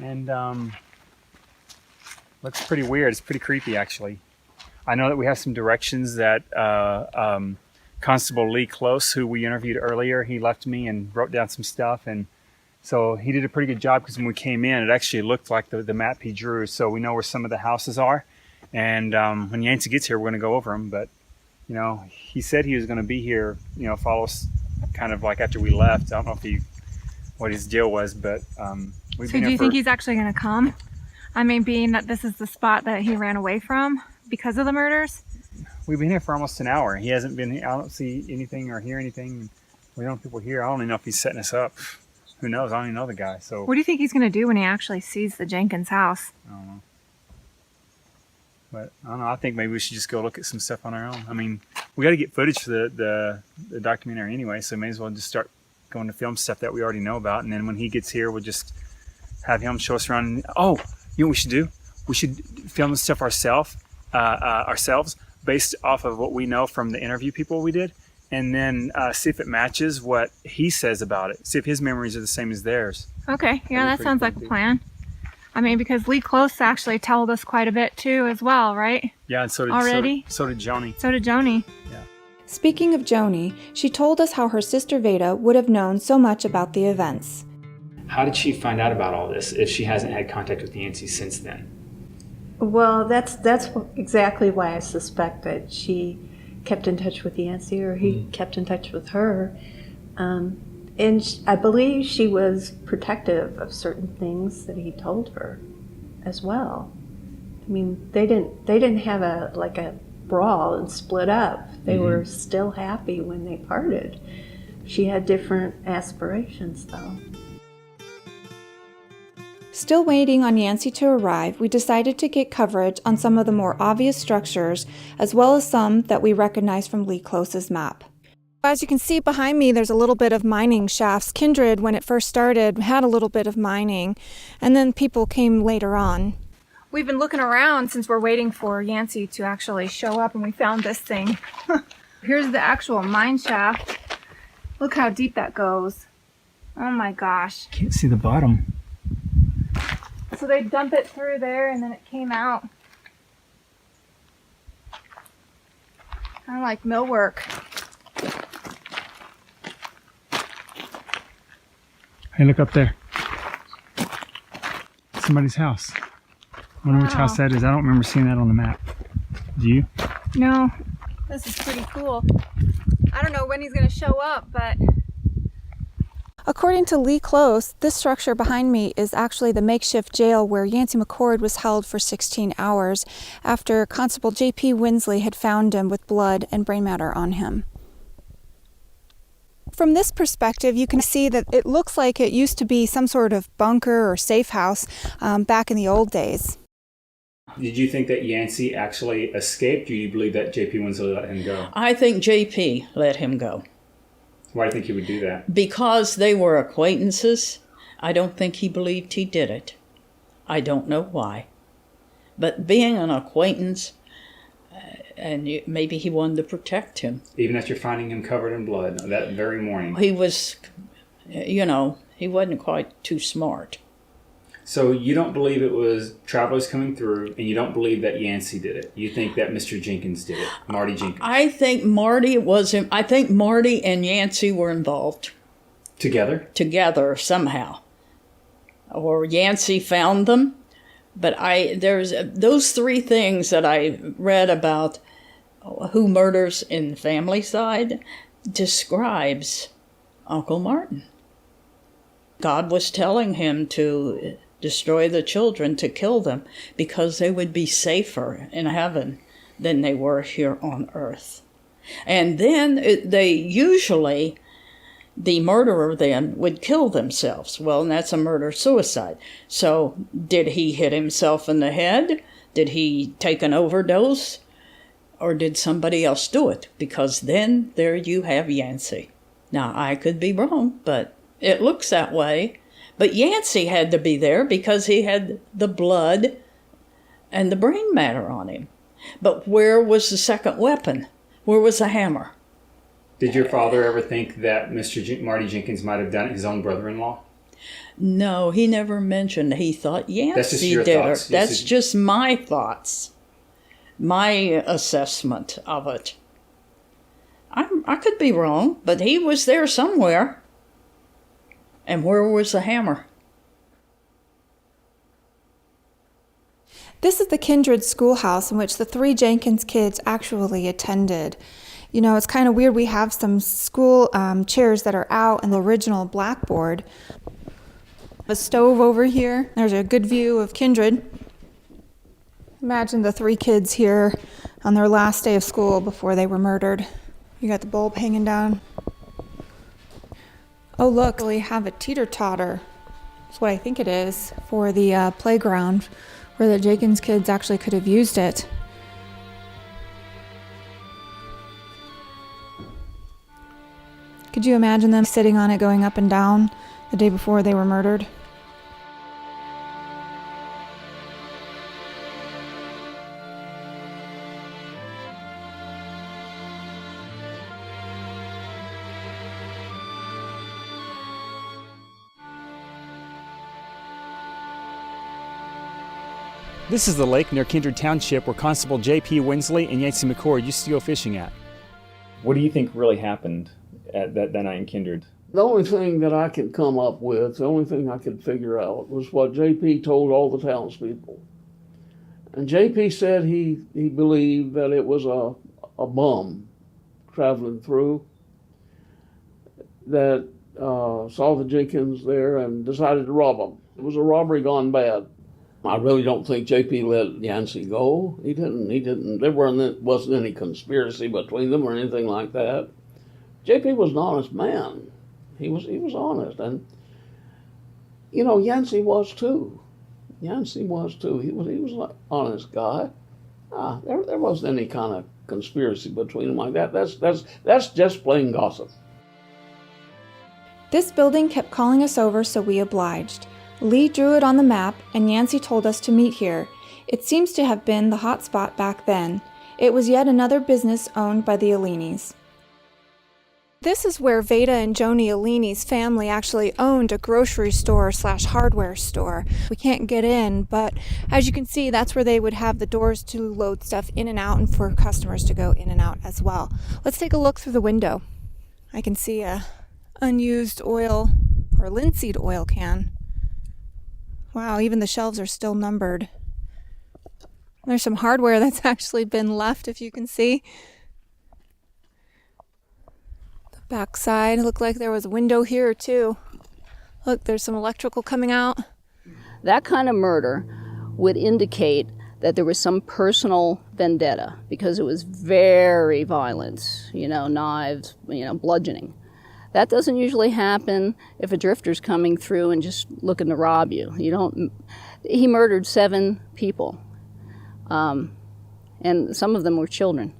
And looks pretty weird. It's pretty creepy, actually. I know that we have some directions that Constable Lee Close, who we interviewed earlier, he left me and wrote down some stuff. And so he did a pretty good job, because when we came in, it actually looked like the map he drew. So we know where some of the houses are. And when Yancey gets here, we're going to go over them. But, you know, he said he was going to be here, you know, follow us kind of like after we left. I don't know if what his deal was, but we've been here. So do you think he's actually going to come? I mean, being that this is the spot that he ran away from because of the murders? We've been here for almost an hour. He hasn't been here. I don't see anything or hear anything. We don't have people here. I don't even know if he's setting us up. Who knows? I don't even know the guy. So What do you think he's going to do when he actually sees the Jenkins house? I don't know. But I don't know. I think maybe we should just go look at some stuff on our own. I mean, we got to get footage for the documentary anyway, so may as well just start going to film stuff that we already know about. And then when he gets here, we'll just have him show us around. Oh, you know what we should do? We should film the stuff ourselves based off of what we know from the interview people we did, and then see if it matches what he says about it. See if his memories are the same as theirs. Okay, yeah, that sounds like a plan. I mean, because Lee Close actually told us quite a bit too as well, right? Yeah, and so did already. So did Joni. So did Joni. Yeah. Speaking of Joni, she told us how her sister Veda would have known so much about the events. How did she find out about all this if she hasn't had contact with Yancey since then? Well, that's exactly why I suspected she kept in touch with Yancey, or he kept in touch with her. And I believe she was protective of certain things that he told her as well. I mean, they didn't have a brawl and split up. They were still happy when they parted. She had different aspirations, though. Still waiting on Yancey to arrive, we decided to get coverage on some of the more obvious structures, as well as some that we recognize from Lee Close's map. As you can see behind me, there's a little bit of mining shafts. Kindred, when it first started, had a little bit of mining, and then people came later on. We've been looking around since we're waiting for Yancey to actually show up, and we found this thing. Here's the actual mine shaft. Look how deep that goes. Oh my gosh. Can't see the bottom. So they dump it through there, and then it came out. Kind of like millwork. Hey, look up there. Somebody's house. I wonder which house that is. I don't remember seeing that on the map. Do you? No. This is pretty cool. I don't know when he's going to show up, but... According to Lee Close, this structure behind me is actually the makeshift jail where Yancey McCord was held for 16 hours after Constable J.P. Winsley had found him with blood and brain matter on him. From this perspective, you can see that it looks like it used to be some sort of bunker or safe house back in the old days. Did you think that Yancey actually escaped, or do you believe that J.P. Winsley let him go? I think J.P. let him go. Why do you think he would do that? Because they were acquaintances. I don't think he believed he did it. I don't know why. But being an acquaintance, and maybe he wanted to protect him. Even after finding him covered in blood that very morning? He was, he wasn't quite too smart. So you don't believe it was travelers coming through, and you don't believe that Yancey did it. You think that Mr. Jenkins did it, Marty Jenkins. I think Marty and Yancey were involved. Together? Together, somehow. Or Yancey found them. But there's those three things that I read about who murders in the family side describes Uncle Martin. God was telling him to destroy the children, to kill them, because they would be safer in heaven than they were here on earth. And then the murderer then would kill themselves. Well, and that's a murder-suicide. So did he hit himself in the head? Did he take an overdose? Or did somebody else do it? Because then there you have Yancey. Now, I could be wrong, but it looks that way. But Yancey had to be there because he had the blood and the brain matter on him. But where was the second weapon? Where was the hammer? Did your father ever think that Marty Jenkins might have done it, his own brother-in-law? No, he never mentioned he thought Yancey your did thoughts. it. That's just my thoughts, my assessment of it. I could be wrong, but he was there somewhere. And where was the hammer? This is the Kindred schoolhouse in which the 3 Jenkins kids actually attended. You know, it's kind of weird. We have some school chairs that are out and the original blackboard. A stove over here. There's a good view of Kindred. Imagine the 3 kids here on their last day of school before they were murdered. You got the bulb hanging down. Oh, look, we have a teeter-totter. That's what I think it is, for the playground where the Jenkins kids actually could have used it. Could you imagine them sitting on it going up and down the day before they were murdered? This is the lake near Kindred Township where Constable J.P. Winsley and Yancey McCord used to go fishing at. What do you think really happened at that night in Kindred? The only thing that I could come up with, the only thing I could figure out was what J.P. told all the townspeople. And J.P. said he believed that it was a bum traveling through that saw the Jenkins there and decided to rob them. It was a robbery gone bad. I really don't think J.P. let Yancey go. He didn't. There wasn't any conspiracy between them or anything like that. J.P. was an honest man. He was honest, and you know Yancey was too. Yancey was too. He was an honest guy. There wasn't any kind of conspiracy between them like that. That's just plain gossip. This building kept calling us over, so we obliged. Lee drew it on the map, and Yancey told us to meet here. It seems to have been the hot spot back then. It was yet another business owned by the Alinis. This is where Veda and Joni Alini's family actually owned a grocery store / hardware store. We can't get in, but as you can see, that's where they would have the doors to load stuff in and out and for customers to go in and out as well. Let's take a look through the window. I can see a unused oil or linseed oil can. Wow, even the shelves are still numbered. There's some hardware that's actually been left, if you can see. The back side looked like there was a window here too. Look, there's some electrical coming out. That kind of murder would indicate that there was some personal vendetta because it was very violent, knives, bludgeoning. That doesn't usually happen if a drifter's coming through and just looking to rob you. He murdered 7 people, and some of them were children.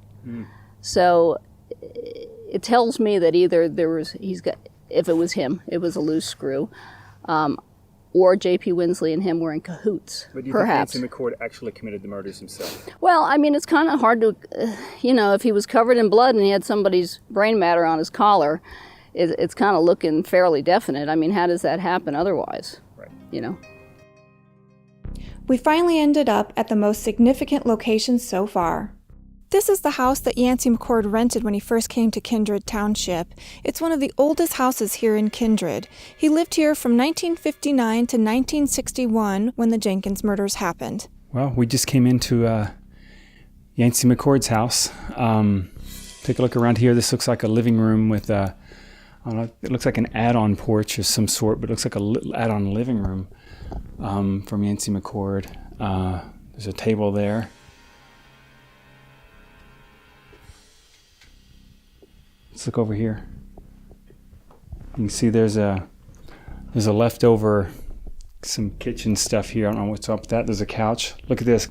So it tells me that either if it was him, it was a loose screw, or J.P. Winsley and him were in cahoots. But do you perhaps. think Yancey McCord actually committed the murders himself? Well, it's kind of hard to, if he was covered in blood and he had somebody's brain matter on his collar. It's kind of looking fairly definite. How does that happen otherwise? Right. We finally ended up at the most significant location so far. This is the house that Yancey McCord rented when he first came to Kindred Township. It's one of the oldest houses here in Kindred. He lived here from 1959 to 1961 when the Jenkins murders happened. Well, we just came into Yancey McCord's house. Take a look around here. This looks like a living room with it looks like an add-on porch of some sort, but it looks like a add-on living room from Yancey McCord. There's a table there. Let's look over here. You can see there's a leftover, some kitchen stuff here. I don't know what's up with that. There's a couch. Look at this.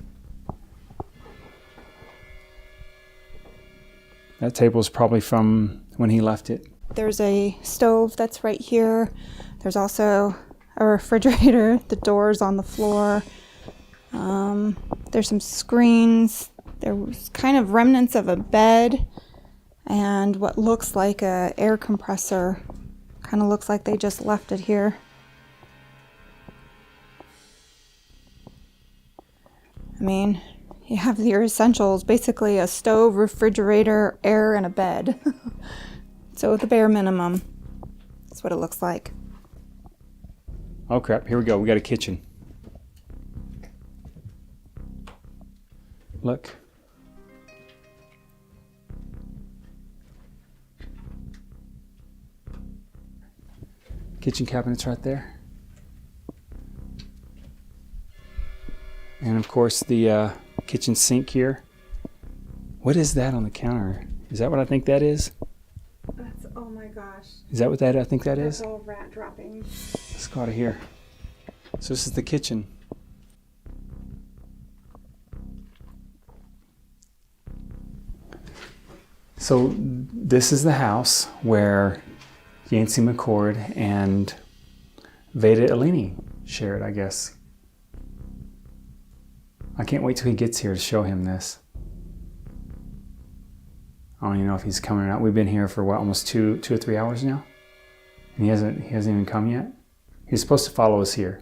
That table is probably from when he left it. There's a stove that's right here. There's also a refrigerator, the doors on the floor. There's some screens. There was kind of remnants of a bed and what looks like a air compressor. Kind of looks like they just left it here. I mean, you have your essentials, basically a stove, refrigerator, air, and a bed. So the bare minimum. That's what it looks like. Oh crap, here we go. We got a kitchen. Look. Kitchen cabinets right there. And of course the kitchen sink here. What is that on the counter? Is that what I think that is? That's, oh my gosh. Is that what I think that is? That's all rat droppings. Let's go out of here. So this is the kitchen. So this is the house where Yancey McCord and Veda Eleni shared, I guess. I can't wait till he gets here to show him this. I don't even know if he's coming out. We've been here for what, almost two or 3 hours now? And he hasn't even come yet? He's supposed to follow us here.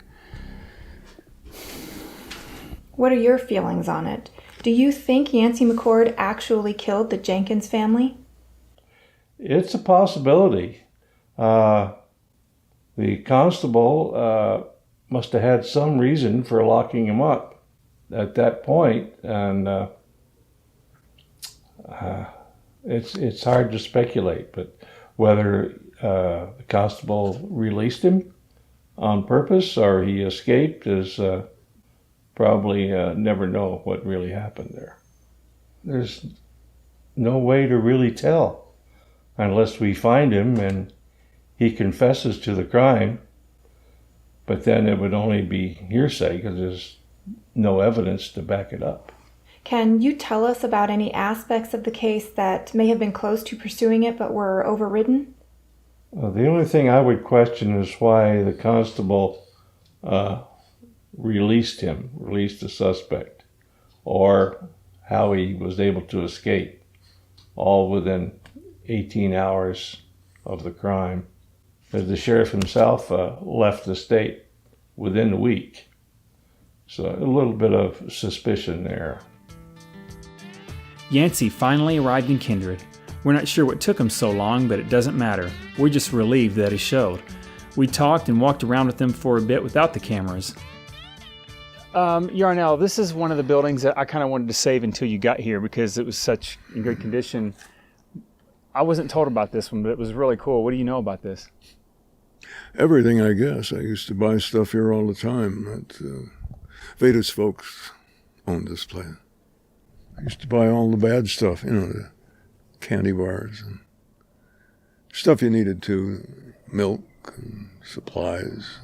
What are your feelings on it? Do you think Yancey McCord actually killed the Jenkins family? It's a possibility. The constable must have had some reason for locking him up at that point, and it's hard to speculate, but whether the constable released him on purpose or he escaped is probably never know what really happened there. There's no way to really tell unless we find him and he confesses to the crime, but then it would only be hearsay because there's no evidence to back it up. Can you tell us about any aspects of the case that may have been close to pursuing it but were overridden? The only thing I would question is why the constable released the suspect, or how he was able to escape, all within 18 hours of the crime. As the sheriff himself left the state within a week. So a little bit of suspicion there. Yancey finally arrived in Kindred. We're not sure what took him so long, but it doesn't matter. We're just relieved that he showed. We talked and walked around with him for a bit without the cameras. Yarnell, this is one of the buildings that I kind of wanted to save until you got here because it was such in good condition. I wasn't told about this one, but it was really cool. What do you know about this? Everything, I guess. I used to buy stuff here all the time. Veda's folks owned this place. I used to buy all the bad stuff, the candy bars and stuff you needed too, milk and supplies.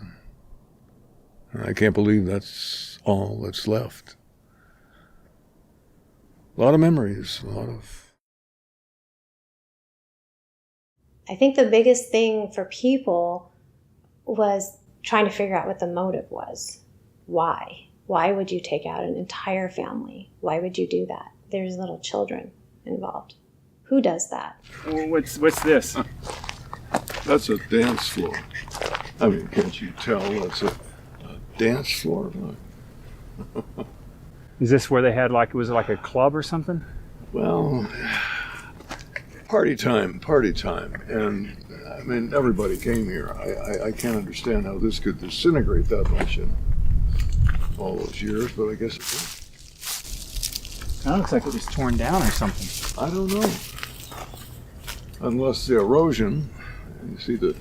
And I can't believe that's all that's left. A lot of memories, I think the biggest thing for people was trying to figure out what the motive was. Why? Why would you take out an entire family? Why would you do that? There's little children involved. Who does that? What's this? That's a dance floor. I mean, can't you tell that's a dance floor? Is this where they had was it like a club or something? Well, party time. And I mean, everybody came here. I can't understand how this could disintegrate that much in all those years, but I guess it did. That looks like it was torn down or something. I don't know. Unless the erosion, you see the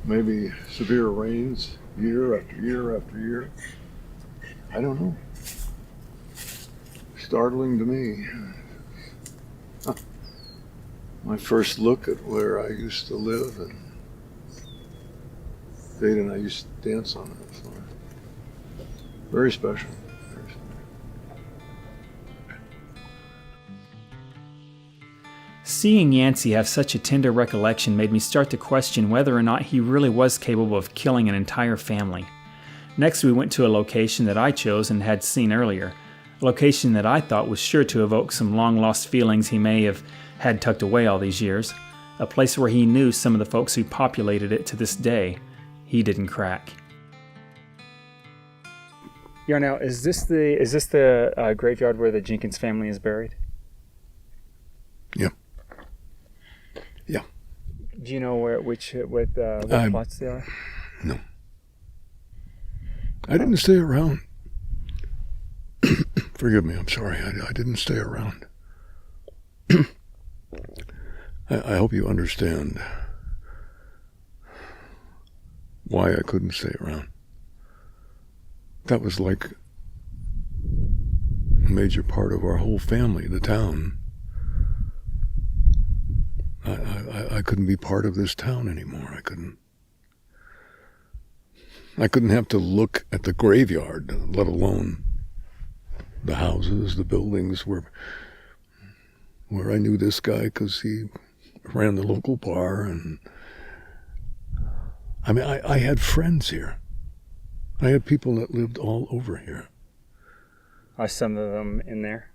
maybe severe rains year after year after year. I don't know. Startling to me. My first look at where I used to live, and Veda and I used to dance on that floor. Very special. Seeing Yancey have such a tender recollection made me start to question whether or not he really was capable of killing an entire family. Next, we went to a location that I chose and had seen earlier, a location that I thought was sure to evoke some long-lost feelings he may have had tucked away all these years, a place where he knew some of the folks who populated it to this day. He didn't crack. Yarnell, is this the graveyard where the Jenkins family is buried? Yeah. Yeah. Do you know what plots they are? No. I didn't stay around. Forgive me, I'm sorry. I didn't stay around. I hope you understand why I couldn't stay around. That was like a major part of our whole family, the town. I couldn't be part of this town anymore. I couldn't have to look at the graveyard, let alone the houses, the buildings where I knew this guy because he ran the local bar. And I mean, I had friends here. I had people that lived all over here. Are some of them in there?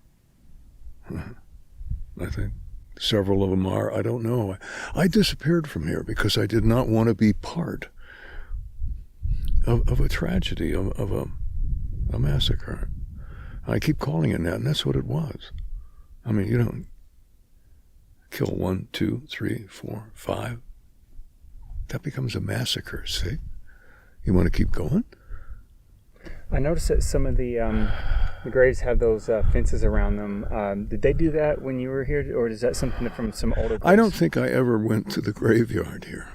I think several of them are. I don't know. I disappeared from here because I did not want to be part of a tragedy, of a massacre. I keep calling it that, and that's what it was. I mean, you don't kill 1, 2, 3, 4, 5. That becomes a massacre, see? You want to keep going? I noticed that some of the graves have those fences around them. Did they do that when you were here, or is that something from some older graves? I don't think I ever went to the graveyard here.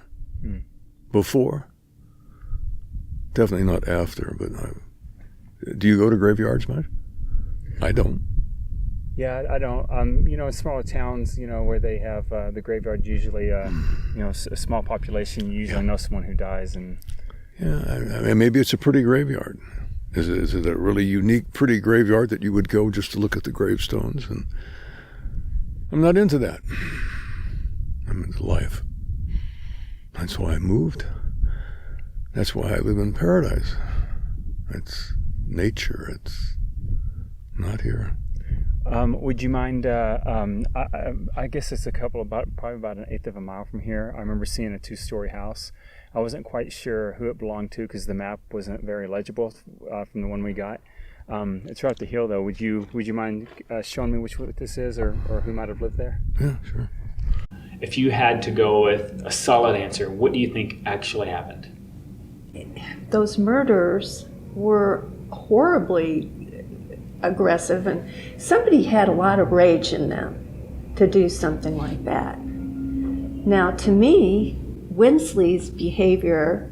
Before. Definitely not after, but do you go to graveyards much? I don't. Yeah, I don't. In smaller towns, where they have the graveyard, usually, a small population, you usually know someone who dies. And yeah, I mean, maybe it's a pretty graveyard. Is it a really unique, pretty graveyard that you would go just to look at the gravestones? And I'm not into that. I'm into life. That's why I moved. That's why I live in paradise. It's nature. It's not here. Would you mind, I guess it's probably about an eighth of a mile from here. I remember seeing a 2-story house. I wasn't quite sure who it belonged to because the map wasn't very legible from the one we got. It's right up the hill, though. Would you mind showing me which this is or who might have lived there? Yeah, sure. If you had to go with a solid answer, what do you think actually happened? Those murders were horribly aggressive, and somebody had a lot of rage in them to do something like that. Now, to me, Winsley's behavior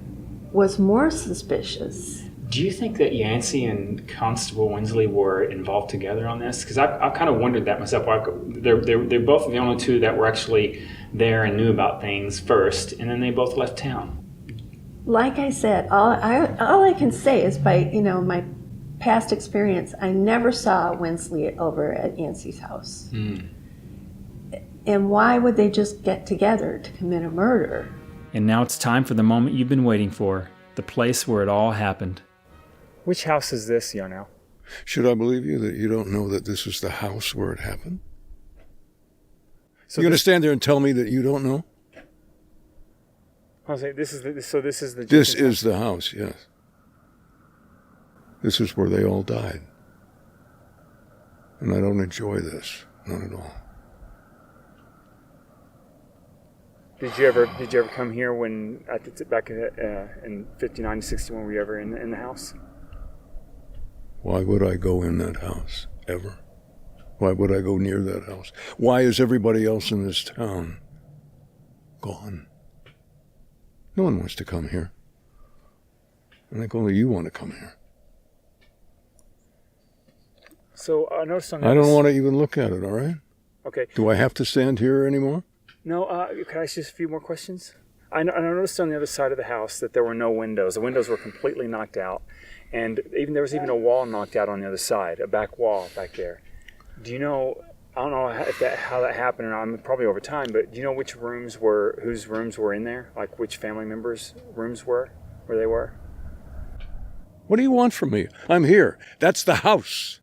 was more suspicious. Do you think that Yancey and Constable Winsley were involved together on this? Because I've kind of wondered that myself. They're both the only two that were actually there and knew about things first, and then they both left town. Like I said, all I can say is by my past experience, I never saw Winsley over at Yancey's house. And why would they just get together to commit a murder? And now it's time for the moment you've been waiting for, the place where it all happened. Which house is this, Yarnell? Should I believe you that you don't know that this is the house where it happened? So you're going to stand there and tell me that you don't know? I'll say this is the. This is the house, yes. This is where they all died. And I don't enjoy this, not at all. Did you ever come here when back in 59 to 61? Were you ever in the house? Why would I go in that house ever? Why would I go near that house? Why is everybody else in this town gone? No one wants to come here. I think only you want to come here. So I noticed on I don't want to even look at it, all right? Okay. Do I have to stand here anymore? No, can I ask you a few more questions? I noticed on the other side of the house that there were no windows. The windows were completely knocked out. And there was even a wall knocked out on the other side, a back wall back there. Do you know I don't know how that happened, and I'm probably over time, but do you know whose rooms were in there? Like which family members' rooms were, where they were? What do you want from me? I'm here. That's the house.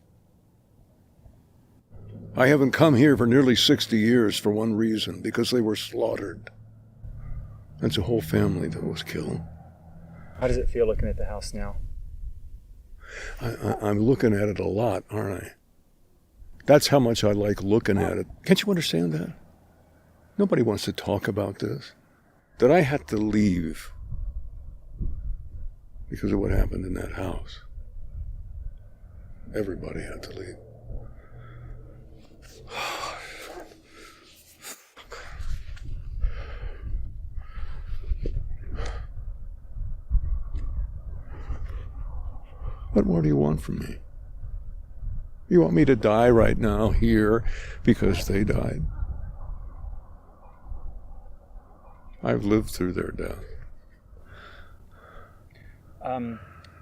I haven't come here for nearly 60 years for one reason, because they were slaughtered. That's a whole family that was killed. How does it feel looking at the house now? I'm looking at it a lot, aren't I? That's how much I like looking at it. Can't you understand that? Nobody wants to talk about this. That I had to leave because of what happened in that house. Everybody had to leave. What more do you want from me? You want me to die right now here because they died? I've lived through their death.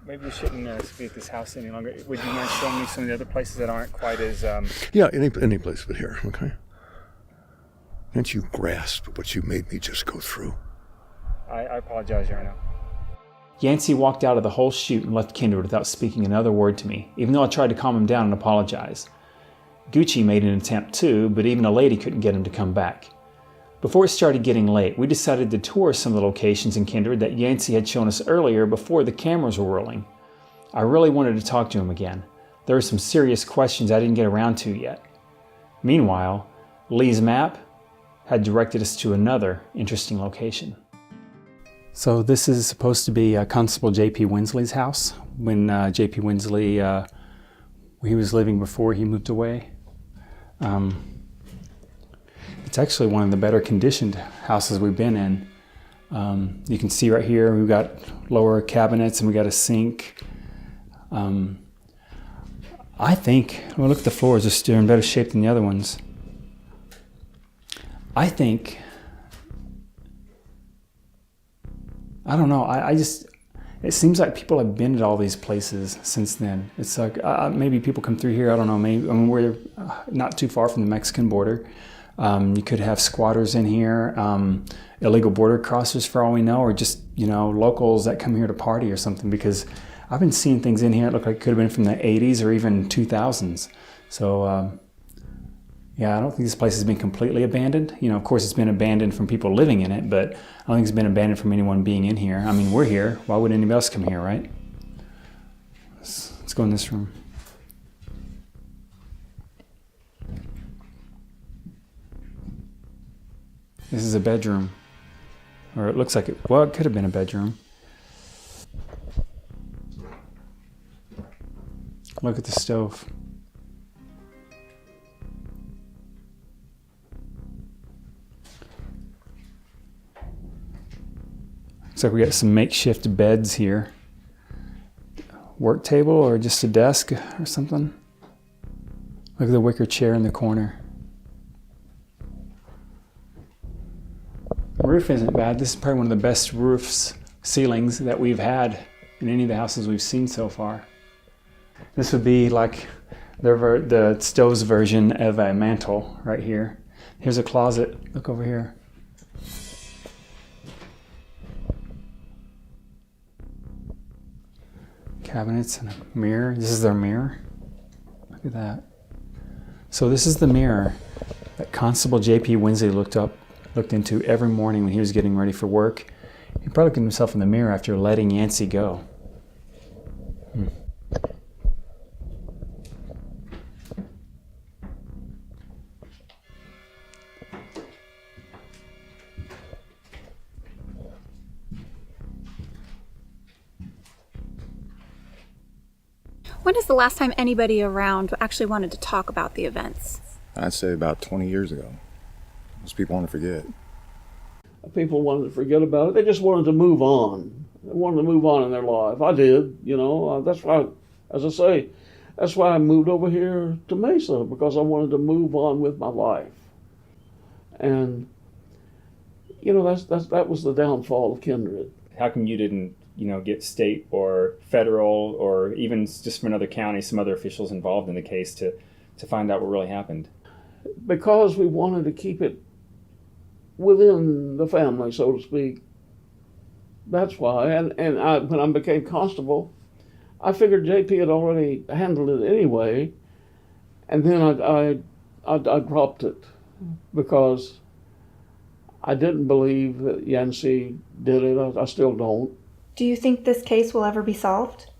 Maybe we shouldn't speak this house any longer. Would you mind showing me some of the other places that aren't quite as... Yeah, any place but here, okay? Can't you grasp what you made me just go through? I apologize, Your Honor. Yancey walked out of the whole shoot and left Kindred without speaking another word to me, even though I tried to calm him down and apologize. Gucci made an attempt too, but even a lady couldn't get him to come back. Before it started getting late, we decided to tour some of the locations in Kindred that Yancey had shown us earlier before the cameras were rolling. I really wanted to talk to him again. There were some serious questions I didn't get around to yet. Meanwhile, Lee's map had directed us to another interesting location. So this is supposed to be Constable J.P. Winsley's house when J.P. Winsley, he was living before he moved away. It's actually one of the better conditioned houses we've been in. You can see right here we've got lower cabinets and we got a sink. I think, well, look at the floors, they're in better shape than the other ones. I think, I don't know, it seems like people have been at all these places since then. It's like, maybe people come through here, I don't know, we're not too far from the Mexican border. You could have squatters in here, illegal border crossers for all we know, or just, locals that come here to party or something, because I've been seeing things in here that look like it could have been from the 80s or even 2000s. So, yeah, I don't think this place has been completely abandoned. Of course, it's been abandoned from people living in it, but I don't think it's been abandoned from anyone being in here. I mean, we're here. Why would anybody else come here, right? Let's go in this room. This is a bedroom. Or it looks like it could have been a bedroom. Look at the stove. Looks like we got some makeshift beds here. Work table or just a desk or something. Look at the wicker chair in the corner. The roof isn't bad. This is probably one of the best ceilings that we've had in any of the houses we've seen so far. This would be like the stove's version of a mantle right here. Here's a closet. Look over here. Cabinets and a mirror. This is their mirror. Look at that. So this is the mirror that Constable J.P. Winsley looked into every morning when he was getting ready for work. He probably looked at himself in the mirror after letting Yancey go. When is the last time anybody around actually wanted to talk about the events? I'd say about 20 years ago. Most people want to forget. People wanted to forget about it. They just wanted to move on. They wanted to move on in their life. I did, That's why, as I say, that's why I moved over here to Mesa, because I wanted to move on with my life. And, that was the downfall of Kindred. How come you didn't, get state or federal or even just from another county, some other officials involved in the case to find out what really happened? because we wanted to keep it within the family, so to speak. That's why. And when I became constable, I figured JP had already handled it anyway, and then I dropped it because I didn't believe that Yancey did it. I still don't. Do you think this case will ever be solved?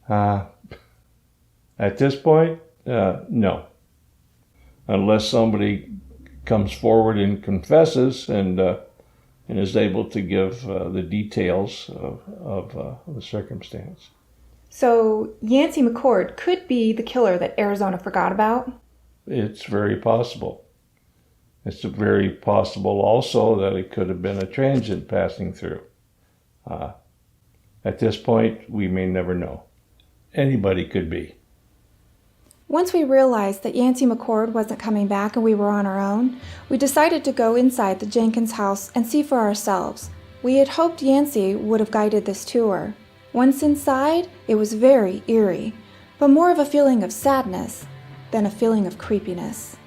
At this point, no. Unless somebody comes forward and confesses and is able to give the details of the circumstance. So Yancey McCord could be the killer that Arizona forgot about? It's very possible. It's very possible also that it could have been a transit passing through. At this point, we may never know. Anybody could be. Once we realized that Yancey McCord wasn't coming back and we were on our own, we decided to go inside the Jenkins house and see for ourselves. We had hoped Yancey would have guided this tour. Once inside, it was very eerie, but more of a feeling of sadness than a feeling of creepiness.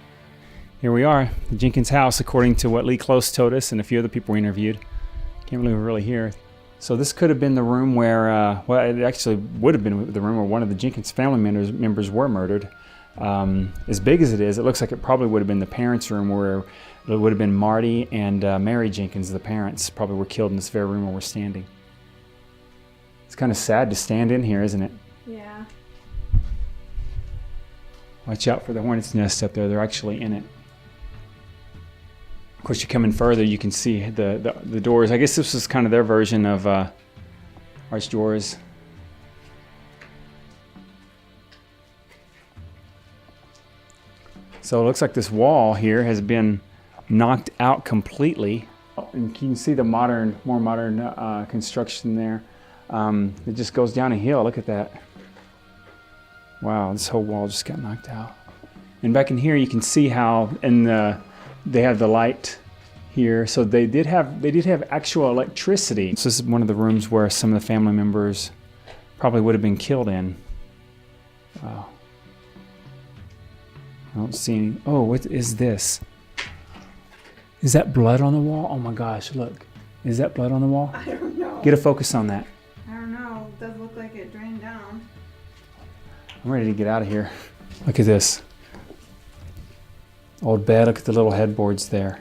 Here we are, the Jenkins house, according to what Lee Close told us and a few other people we interviewed. Can't believe we're really here. So this could have been the room where, well, it actually would have been the room where one of the Jenkins family members were murdered. As big as it is, it looks like it probably would have been the parents' room where it would have been Marty and Mary Jenkins, the parents, probably were killed in this very room where we're standing. It's kind of sad to stand in here, isn't it? Yeah. Watch out for the hornet's nest up there. They're actually in it. Of course, you come in further, you can see the doors. I guess this was kind of their version of arched doors. So it looks like this wall here has been knocked out completely. And you can see the more modern construction there. It just goes down a hill. Look at that. Wow, this whole wall just got knocked out. And back in here, you can see how they have the light here. So they did have actual electricity. So this is one of the rooms where some of the family members probably would have been killed in. Wow. I don't see any. Oh, what is this? Is that blood on the wall? Oh my gosh, look. Is that blood on the wall? I don't know. Get a focus on that. I don't know. It does look like it drained down. I'm ready to get out of here. Look at this. Old bed, look at the little headboards there.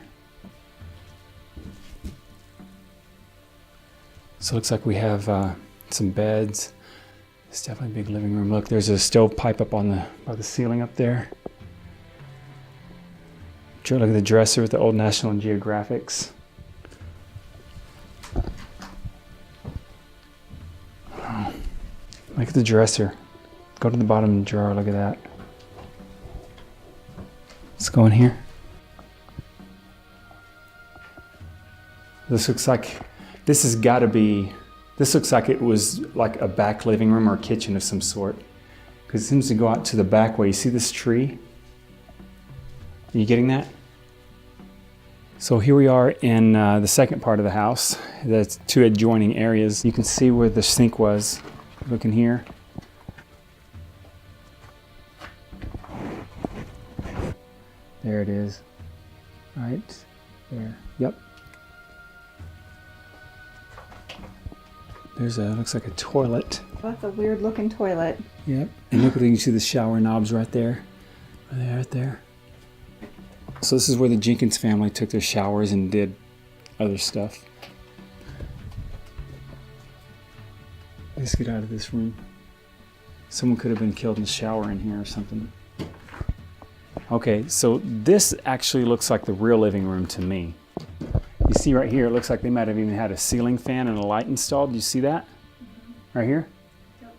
So it looks like we have some beds. It's definitely a big living room. Look, there's a stovepipe up on by the ceiling up there. Look at the dresser with the old National Geographics. Oh, look at the dresser. Go to the bottom of the drawer, look at that. Let's go in here. This looks like it was like a back living room or a kitchen of some sort. Because it seems to go out to the back way. You see this tree? Are you getting that? So here we are in the second part of the house. That's two adjoining areas. You can see where the sink was. Look in here. There it is. Right there. Yep. Looks like a toilet. That's a weird looking toilet. Yep. And look, you can see the shower knobs right there. Right there. So this is where the Jenkins family took their showers and did other stuff. Let's get out of this room. Someone could have been killed in the shower in here or something. Okay, so this actually looks like the real living room to me. You see right here, it looks like they might have even had a ceiling fan and a light installed. Do you see that? Right here? Yep.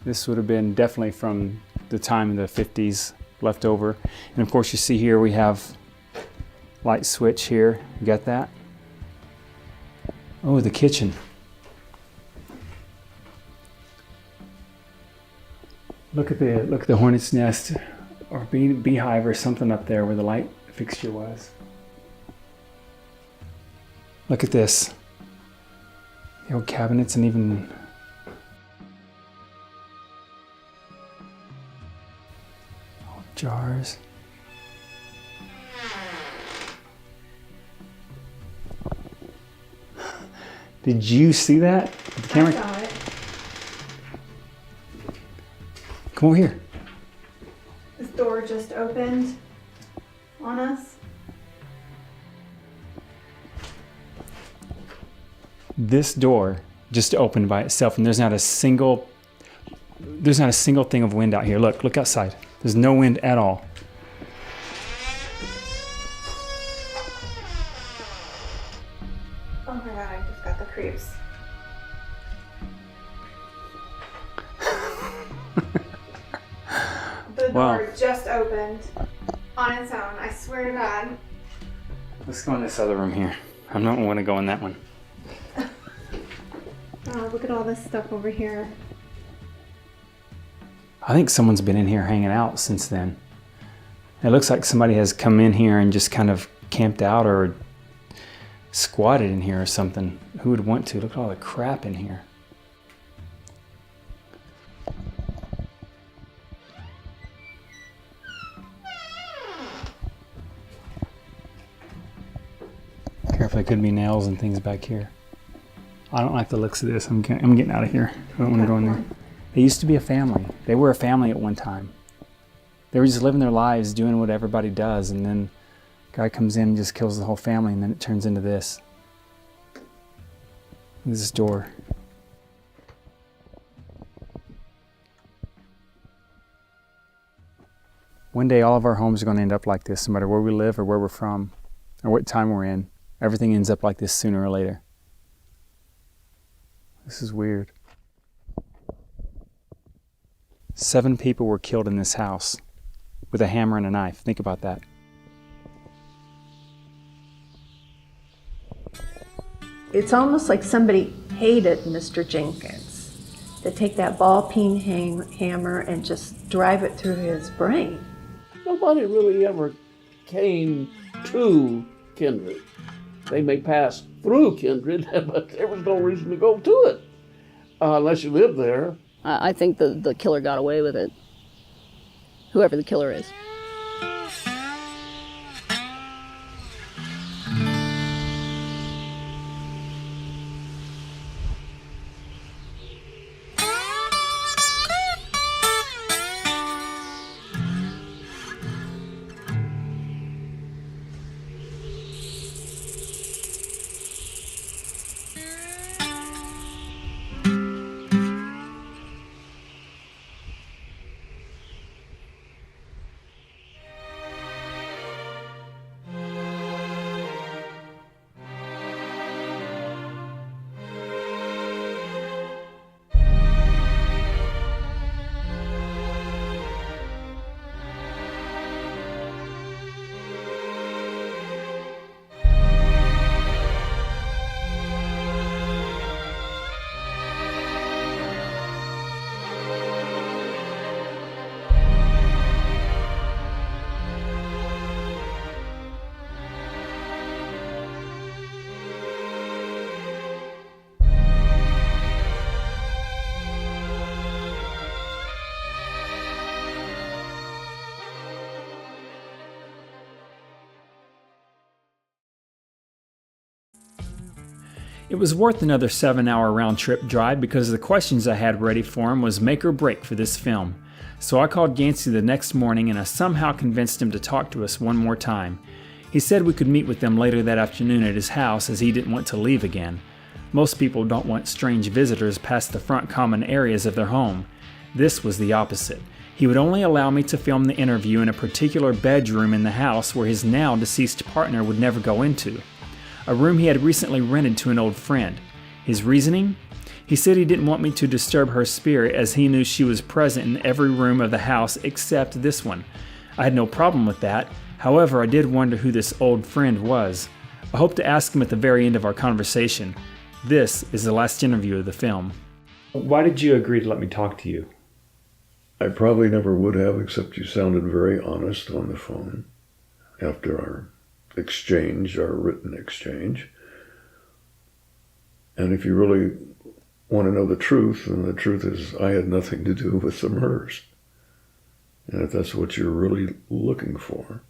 This would have been definitely from the time in the 50s, left over. And of course you see here we have light switch here. You got that? Oh, the kitchen. Look at the hornet's nest or beehive or something up there where the light fixture was. Look at this. The old cabinets and even old jars. Did you see that? The camera? I saw it. Come over here. This door just opened on us. This door just opened by itself, and there's not a single thing of wind out here. Look outside. There's no wind at all. Oh my god, I just got the creeps. The door just opened on its own, I swear to God. Let's go in this other room here. I don't want to go in that one. Oh, look at all this stuff over here. I think someone's been in here hanging out since then. It looks like somebody has come in here and just kind of camped out or squatted in here or something. Who would want to? Look at all the crap in here. Careful, there could be nails and things back here. I don't like the looks of this. I'm getting out of here. I don't want to go in there. They used to be a family. They were a family at one time. They were just living their lives, doing what everybody does, and then a guy comes in and just kills the whole family, and then it turns into this. Look at this door. One day all of our homes are going to end up like this, no matter where we live or where we're from or what time we're in. Everything ends up like this sooner or later. This is weird. 7 people were killed in this house with a hammer and a knife. Think about that. It's almost like somebody hated Mr. Jenkins to take that ball-peen hammer and just drive it through his brain. Nobody really ever came to Kindred. They may pass through Kindred, but there was no reason to go to it unless you lived there. I think the killer got away with it, whoever the killer is. It was worth another 7-hour round-trip drive because the questions I had ready for him was make or break for this film. So I called Yancey the next morning and I somehow convinced him to talk to us one more time. He said we could meet with them later that afternoon at his house as he didn't want to leave again. Most people don't want strange visitors past the front common areas of their home. This was the opposite. He would only allow me to film the interview in a particular bedroom in the house where his now deceased partner would never go into. A room he had recently rented to an old friend. His reasoning? He said he didn't want me to disturb her spirit as he knew she was present in every room of the house except this one. I had no problem with that. However, I did wonder who this old friend was. I hope to ask him at the very end of our conversation. This is the last interview of the film. Why did you agree to let me talk to you? I probably never would have, except you sounded very honest on the phone after our exchange, our written exchange. And if you really want to know the truth, then the truth is I had nothing to do with the murders. And if that's what you're really looking for.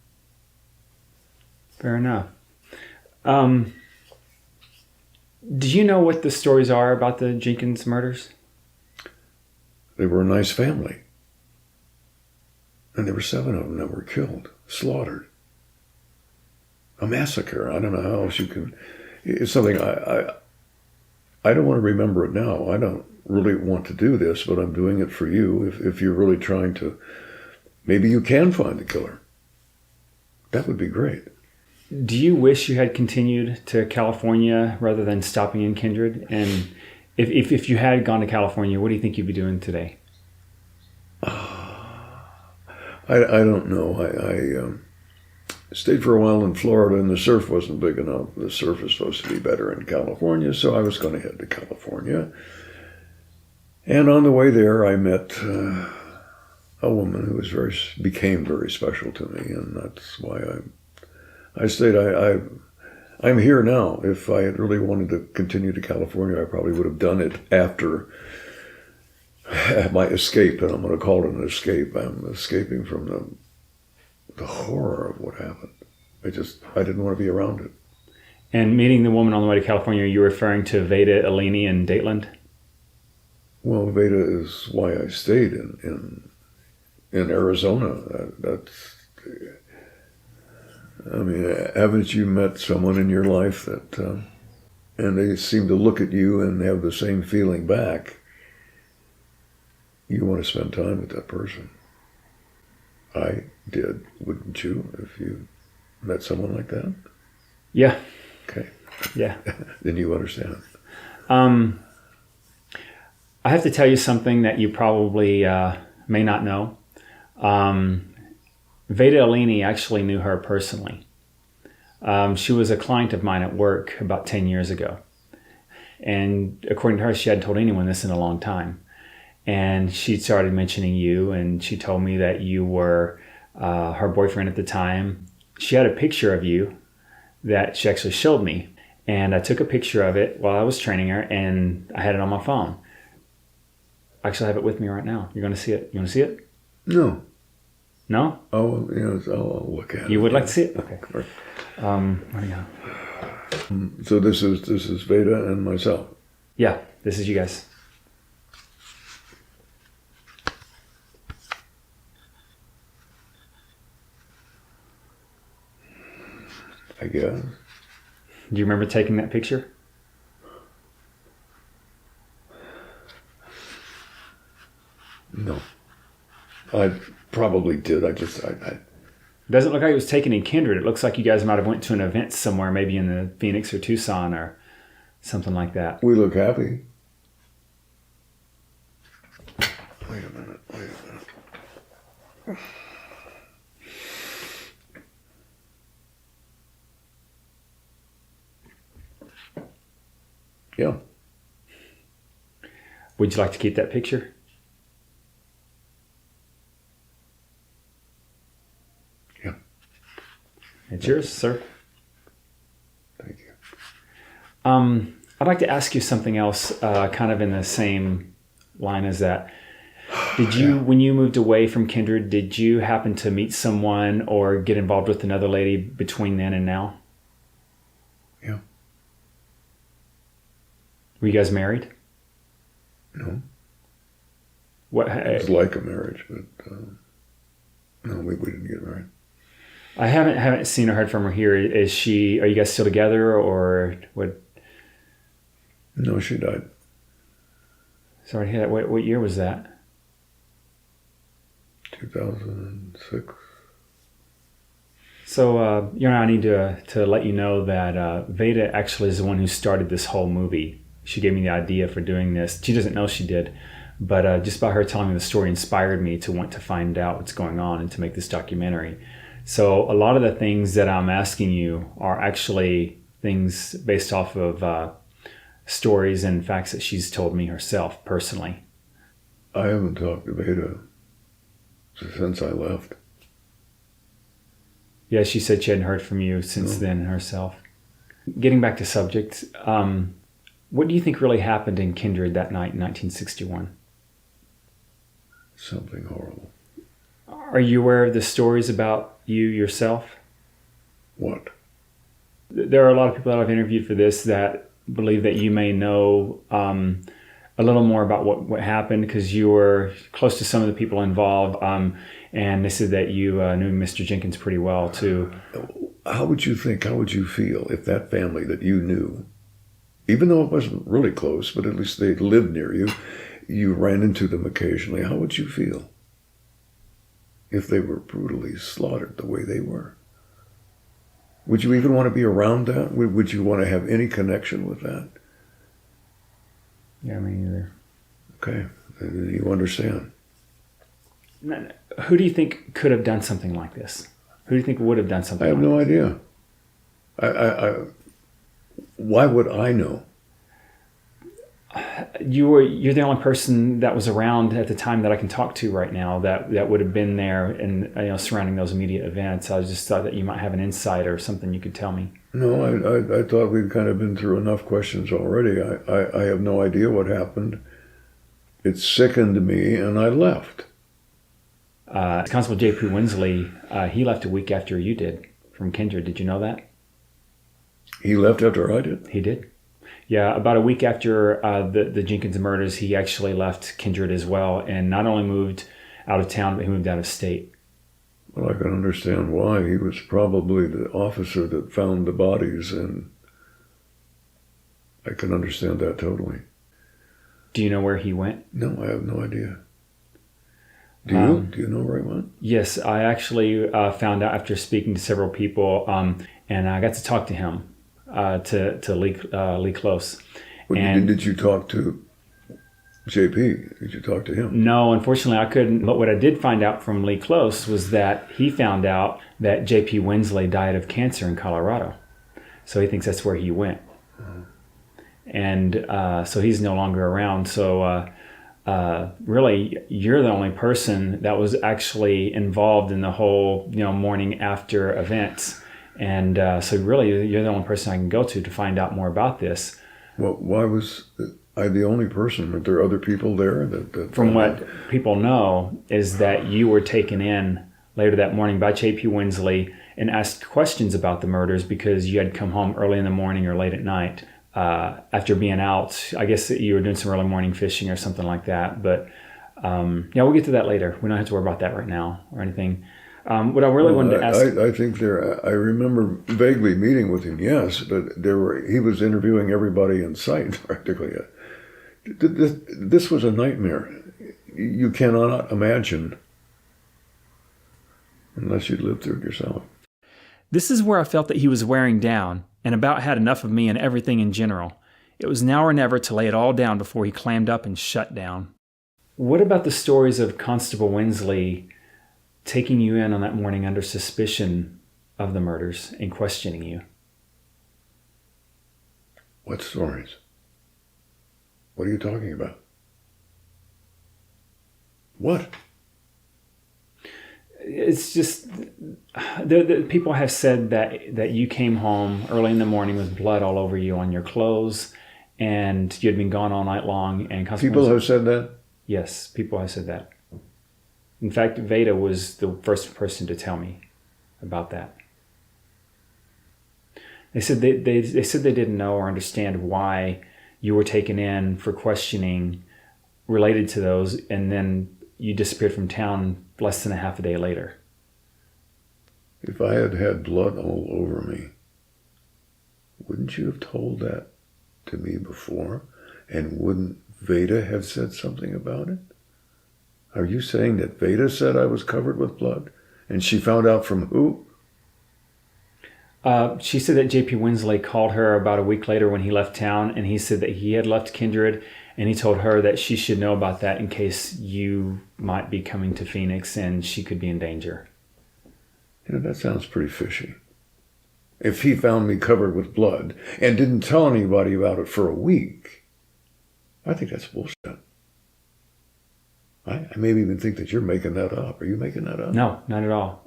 Fair enough. Do you know what the stories are about the Jenkins murders? They were a nice family. And there were 7 of them that were killed, slaughtered. A massacre. I don't know how else you can... It's something I don't want to remember it now. I don't really want to do this, but I'm doing it for you. If you're really trying to... Maybe you can find the killer. That would be great. Do you wish you had continued to California rather than stopping in Kindred? And if you had gone to California, what do you think you'd be doing today? I don't know. I stayed for a while in Florida, and the surf wasn't big enough. The surf is supposed to be better in California, so I was going to head to California. And on the way there, I met a woman who became very special to me, and that's why I stayed. I'm here now. If I had really wanted to continue to California, I probably would have done it after my escape, and I'm going to call it an escape. I'm escaping from the horror of what happened. I didn't want to be around it. And meeting the woman on the way to California, you're referring to Veda Eleni in Dateland? Well, Veda is why I stayed in Arizona. I mean, haven't you met someone in your life that, and they seem to look at you and have the same feeling back? You want to spend time with that person. I did, wouldn't you, if you met someone like that? Yeah. Okay. Yeah. Then you understand. I have to tell you something that you probably may not know. Veda Eleni actually knew her personally. She was a client of mine at work about 10 years ago. And according to her, she hadn't told anyone this in a long time. And she started mentioning you, and she told me that you were her boyfriend at the time. She had a picture of you that she actually showed me. And I took a picture of it while I was training her, and I had it on my phone. I actually have it with me right now. You're going to see it. You want to see it? No. No? Oh, I'll look at it. You would like to see it? Okay. Right. Where do you go? So this is Veda and myself. Yeah, this is you guys. I guess. Do you remember taking that picture? No. I probably did. I doesn't look like it was taken in Kindred. It looks like you guys might have went to an event somewhere, maybe in the Phoenix or Tucson or something like that. We look happy. Wait a minute. Yeah. Would you like to keep that picture? Yeah. It's yours, sir. Thank you. I'd like to ask you something else, kind of in the same line as that. Did you, when you moved away from Kindred, did you happen to meet someone or get involved with another lady between then and now? Yeah. Were you guys married? No. What? It was like a marriage, but no, we didn't get married. I haven't seen or heard from her here. Are you guys still together, or what? No, she died. Sorry to hear that. What year was that? 2006. So, I need to let you know that Veda actually is the one who started this whole movie. She gave me the idea for doing this. She doesn't know she did, but just by her telling me the story inspired me to want to find out what's going on and to make this documentary. So a lot of the things that I'm asking you are actually things based off of stories and facts that she's told me herself personally. I haven't talked to Veda since I left. Yeah, she said she hadn't heard from you since then herself. Getting back to subject, what do you think really happened in Kindred that night in 1961? Something horrible. Are you aware of the stories about you yourself? What? There are a lot of people that I've interviewed for this that believe that you may know a little more about what happened because you were close to some of the people involved, and they said that you knew Mr. Jenkins pretty well too. How would you feel if that family that you knew, even though it wasn't really close, but at least they lived near you, you ran into them occasionally? How would you feel if they were brutally slaughtered the way they were? Would you even want to be around that? Would you want to have any connection with that? Yeah, me neither. Okay, you understand. Who do you think could have done something like this? Who do you think would have done something I have like no this? idea. Why would I know? You're the only person that was around at the time that I can talk to right now that would have been there and surrounding those immediate events. I just thought that you might have an insight or something you could tell me. No, I thought we'd kind of been through enough questions already. I have no idea what happened. It sickened me, and I left. Constable J.P. Winsley, he left a week after you did from Kindred. Did you know that? He left after I did? He did. Yeah, about a week after the Jenkins murders, he actually left Kindred as well, and not only moved out of town, but he moved out of state. Well, I can understand why. He was probably the officer that found the bodies, and I can understand that totally. Do you know where he went? No, I have no idea. Do you? Do you know where he went? Yes, I actually found out after speaking to several people, and I got to talk to him, to Lee Close. And did you talk to JP? Did you talk to him? No, unfortunately I couldn't. But what I did find out from Lee Close was that he found out that J.P. Winsley died of cancer in Colorado. So he thinks that's where he went. And so he's no longer around. So really, you're the only person that was actually involved in the whole, morning after events. And so really, you're the only person I can go to find out more about this. Well, why was I the only person? Were there other people there? From what people know is that you were taken in later that morning by J.P. Winsley and asked questions about the murders because you had come home early in the morning or late at night after being out. I guess you were doing some early morning fishing or something like that. But we'll get to that later. We don't have to worry about that right now or anything. What I really wanted to ask... I think I remember vaguely meeting with him, yes, but he was interviewing everybody in sight practically. This was a nightmare. You cannot imagine unless you'd lived through it yourself. This is where I felt that he was wearing down and about had enough of me and everything in general. It was now or never to lay it all down before he clammed up and shut down. What about the stories of Constable Winsley taking you in on that morning under suspicion of the murders and questioning you? What stories? What are you talking about? What? It's just the people have said that you came home early in the morning with blood all over you on your clothes, and you had been gone all night long. And people have said that? Yes, people have said that. In fact, Veda was the first person to tell me about that. They said they said they didn't know or understand why you were taken in for questioning related to those, and then you disappeared from town less than a half a day later. If I had had blood all over me, wouldn't you have told that to me before? And wouldn't Veda have said something about it? Are you saying that Veda said I was covered with blood? And she found out from who? She said that J.P. Winsley called her about a week later when he left town, and he said that he had left Kindred, and he told her that she should know about that in case you might be coming to Phoenix and she could be in danger. That sounds pretty fishy. If he found me covered with blood and didn't tell anybody about it for a week, I think that's bullshit. I maybe even think that you're making that up. Are you making that up? No, not at all.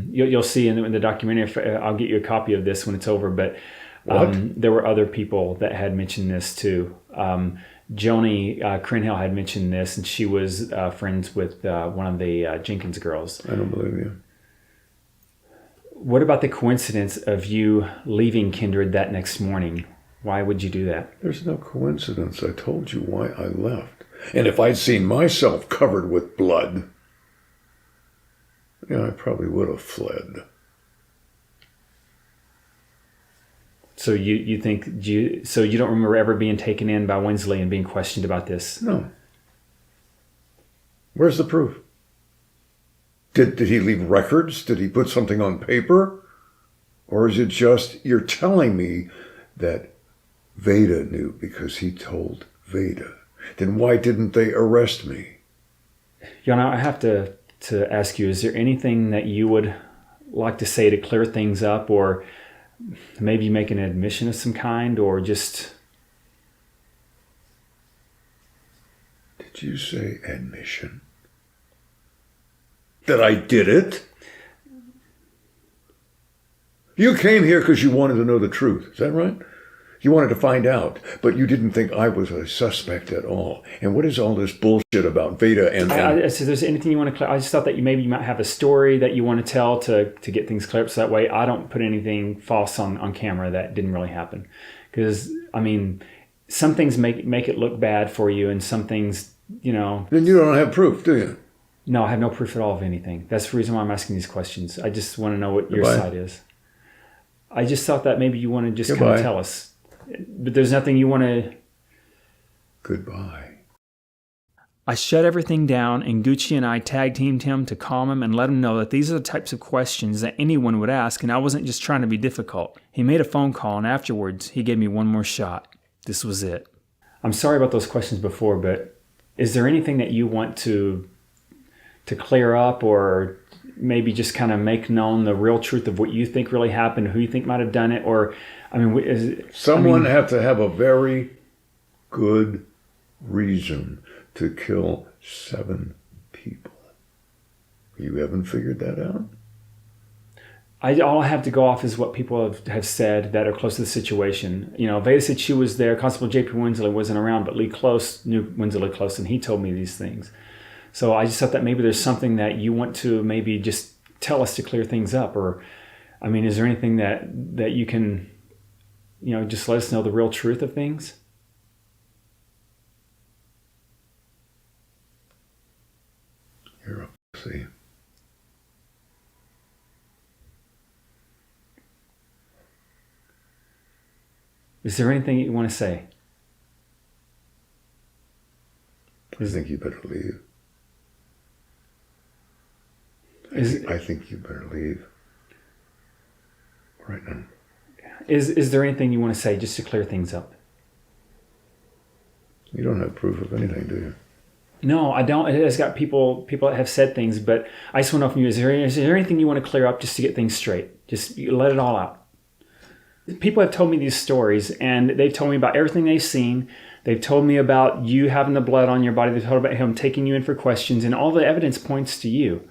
You'll see in the documentary, I'll get you a copy of this when it's over, but there were other people that had mentioned this too. Joni Crenhill had mentioned this, and she was friends with one of the Jenkins girls. I don't believe you. What about the coincidence of you leaving Kindred that next morning Why would you do that? There's no coincidence. I told you why I left. And if I'd seen myself covered with blood, I probably would have fled. So you think so you don't remember ever being taken in by Winsley and being questioned about this? No. Where's the proof? Did he leave records? Did he put something on paper? Or is it just you're telling me that Veda knew because he told Veda? Then why didn't they arrest me? Yana, I have to ask you, is there anything that you would like to say to clear things up, or maybe make an admission of some kind, or just... Did you say admission? That I did it? You came here because you wanted to know the truth, is that right? You wanted to find out, but you didn't think I was a suspect at all. And what is all this bullshit about Veda and... So there's anything you want to clear? I just thought that maybe you might have a story that you want to tell to get things cleared, so that way I don't put anything false on camera that didn't really happen. Because, I mean, some things make it look bad for you, and some things, Then you don't have proof, do you? No, I have no proof at all of anything. That's the reason why I'm asking these questions. I just want to know what your side is. I just thought that maybe you want to just kind of tell us. But there's nothing you want to... Goodbye. I shut everything down, and Gucci and I tag-teamed him to calm him and let him know that these are the types of questions that anyone would ask, and I wasn't just trying to be difficult. He made a phone call, and afterwards, he gave me one more shot. This was it. I'm sorry about those questions before, but is there anything that you want to clear up, or maybe just kind of make known the real truth of what you think really happened, who you think might have done it, or... Someone have to have a very good reason to kill 7 people. You haven't figured that out? All I have to go off is what people have said that are close to the situation. Veda said she was there. Constable J.P. Winsley wasn't around, but Lee Close knew Winsley close, and he told me these things. So I just thought that maybe there's something that you want to maybe just tell us to clear things up, or, is there anything that you can... just let us know the real truth of things? You're a pussy. Is there anything you want to say? I think you better leave. I think you better leave. Right now. Is there anything you want to say just to clear things up? You don't have proof of anything, do you? No, I don't. It's got people that have said things, but I just want to know from you, is there anything you want to clear up just to get things straight? Just let it all out. People have told me these stories, and they've told me about everything they've seen. They've told me about you having the blood on your body. They've told about him taking you in for questions, and all the evidence points to you.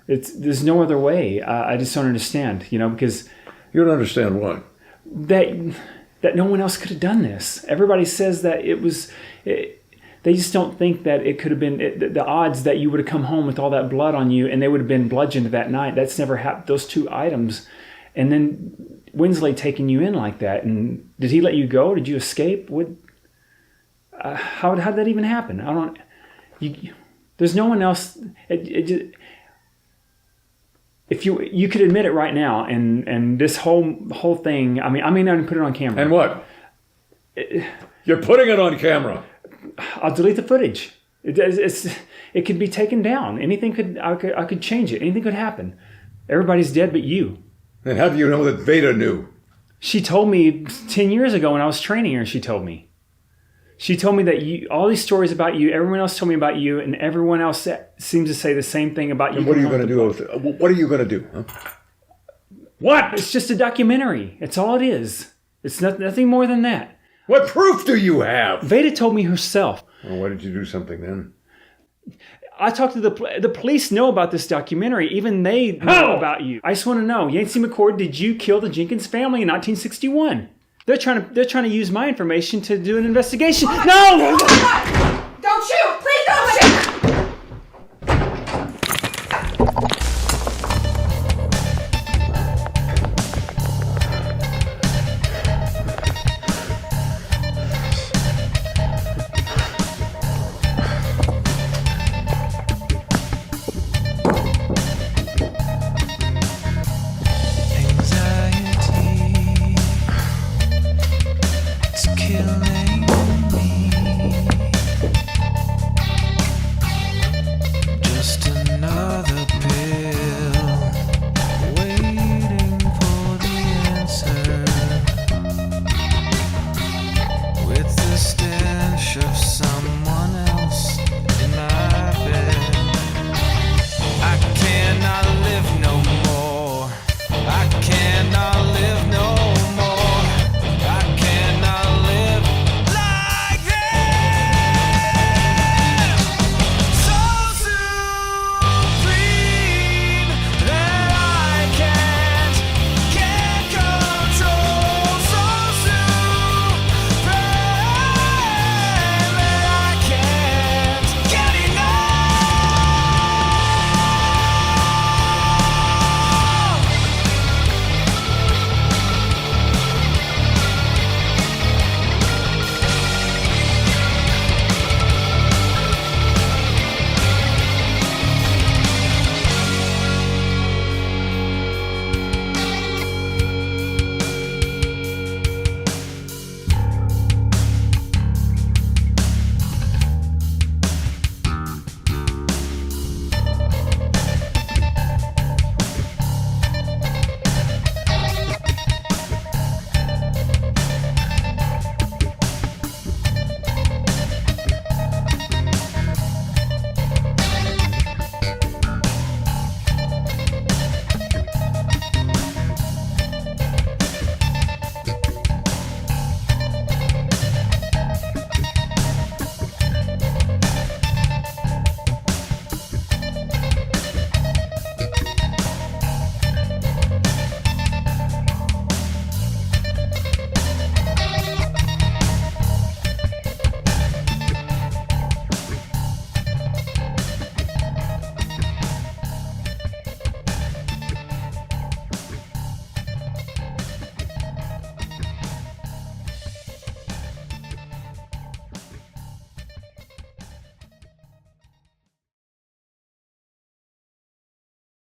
There's no other way. I just don't understand, because... You don't understand what? That no one else could have done this. Everybody says that it was... They just don't think that it could have been... the odds that you would have come home with all that blood on you and they would have been bludgeoned that night, that's never happened. Those 2 items. And then Winsley taking you in like that. And did he let you go? Did you escape? How did that even happen? There's no one else... If you could admit it right now, and this whole thing, I may not even put it on camera. And what? You're putting it on camera. I'll delete the footage. It could be taken down. I could change it. Anything could happen. Everybody's dead but you. And how do you know that Veda knew? She told me 10 years ago when I was training her. She told me that all these stories about you, everyone else told me about you, and everyone else seems to say the same thing about you. And what are you going to do with it? What are you going to do? Huh? What? It's just a documentary. It's all it is. It's nothing more than that. What proof do you have? Veda told me herself. Well, why did you do something then? I talked to the police know about this documentary. Even they know about you. I just want to know, Yancey McCord, did you kill the Jenkins family in 1961? They're trying to use my information to do an investigation. No!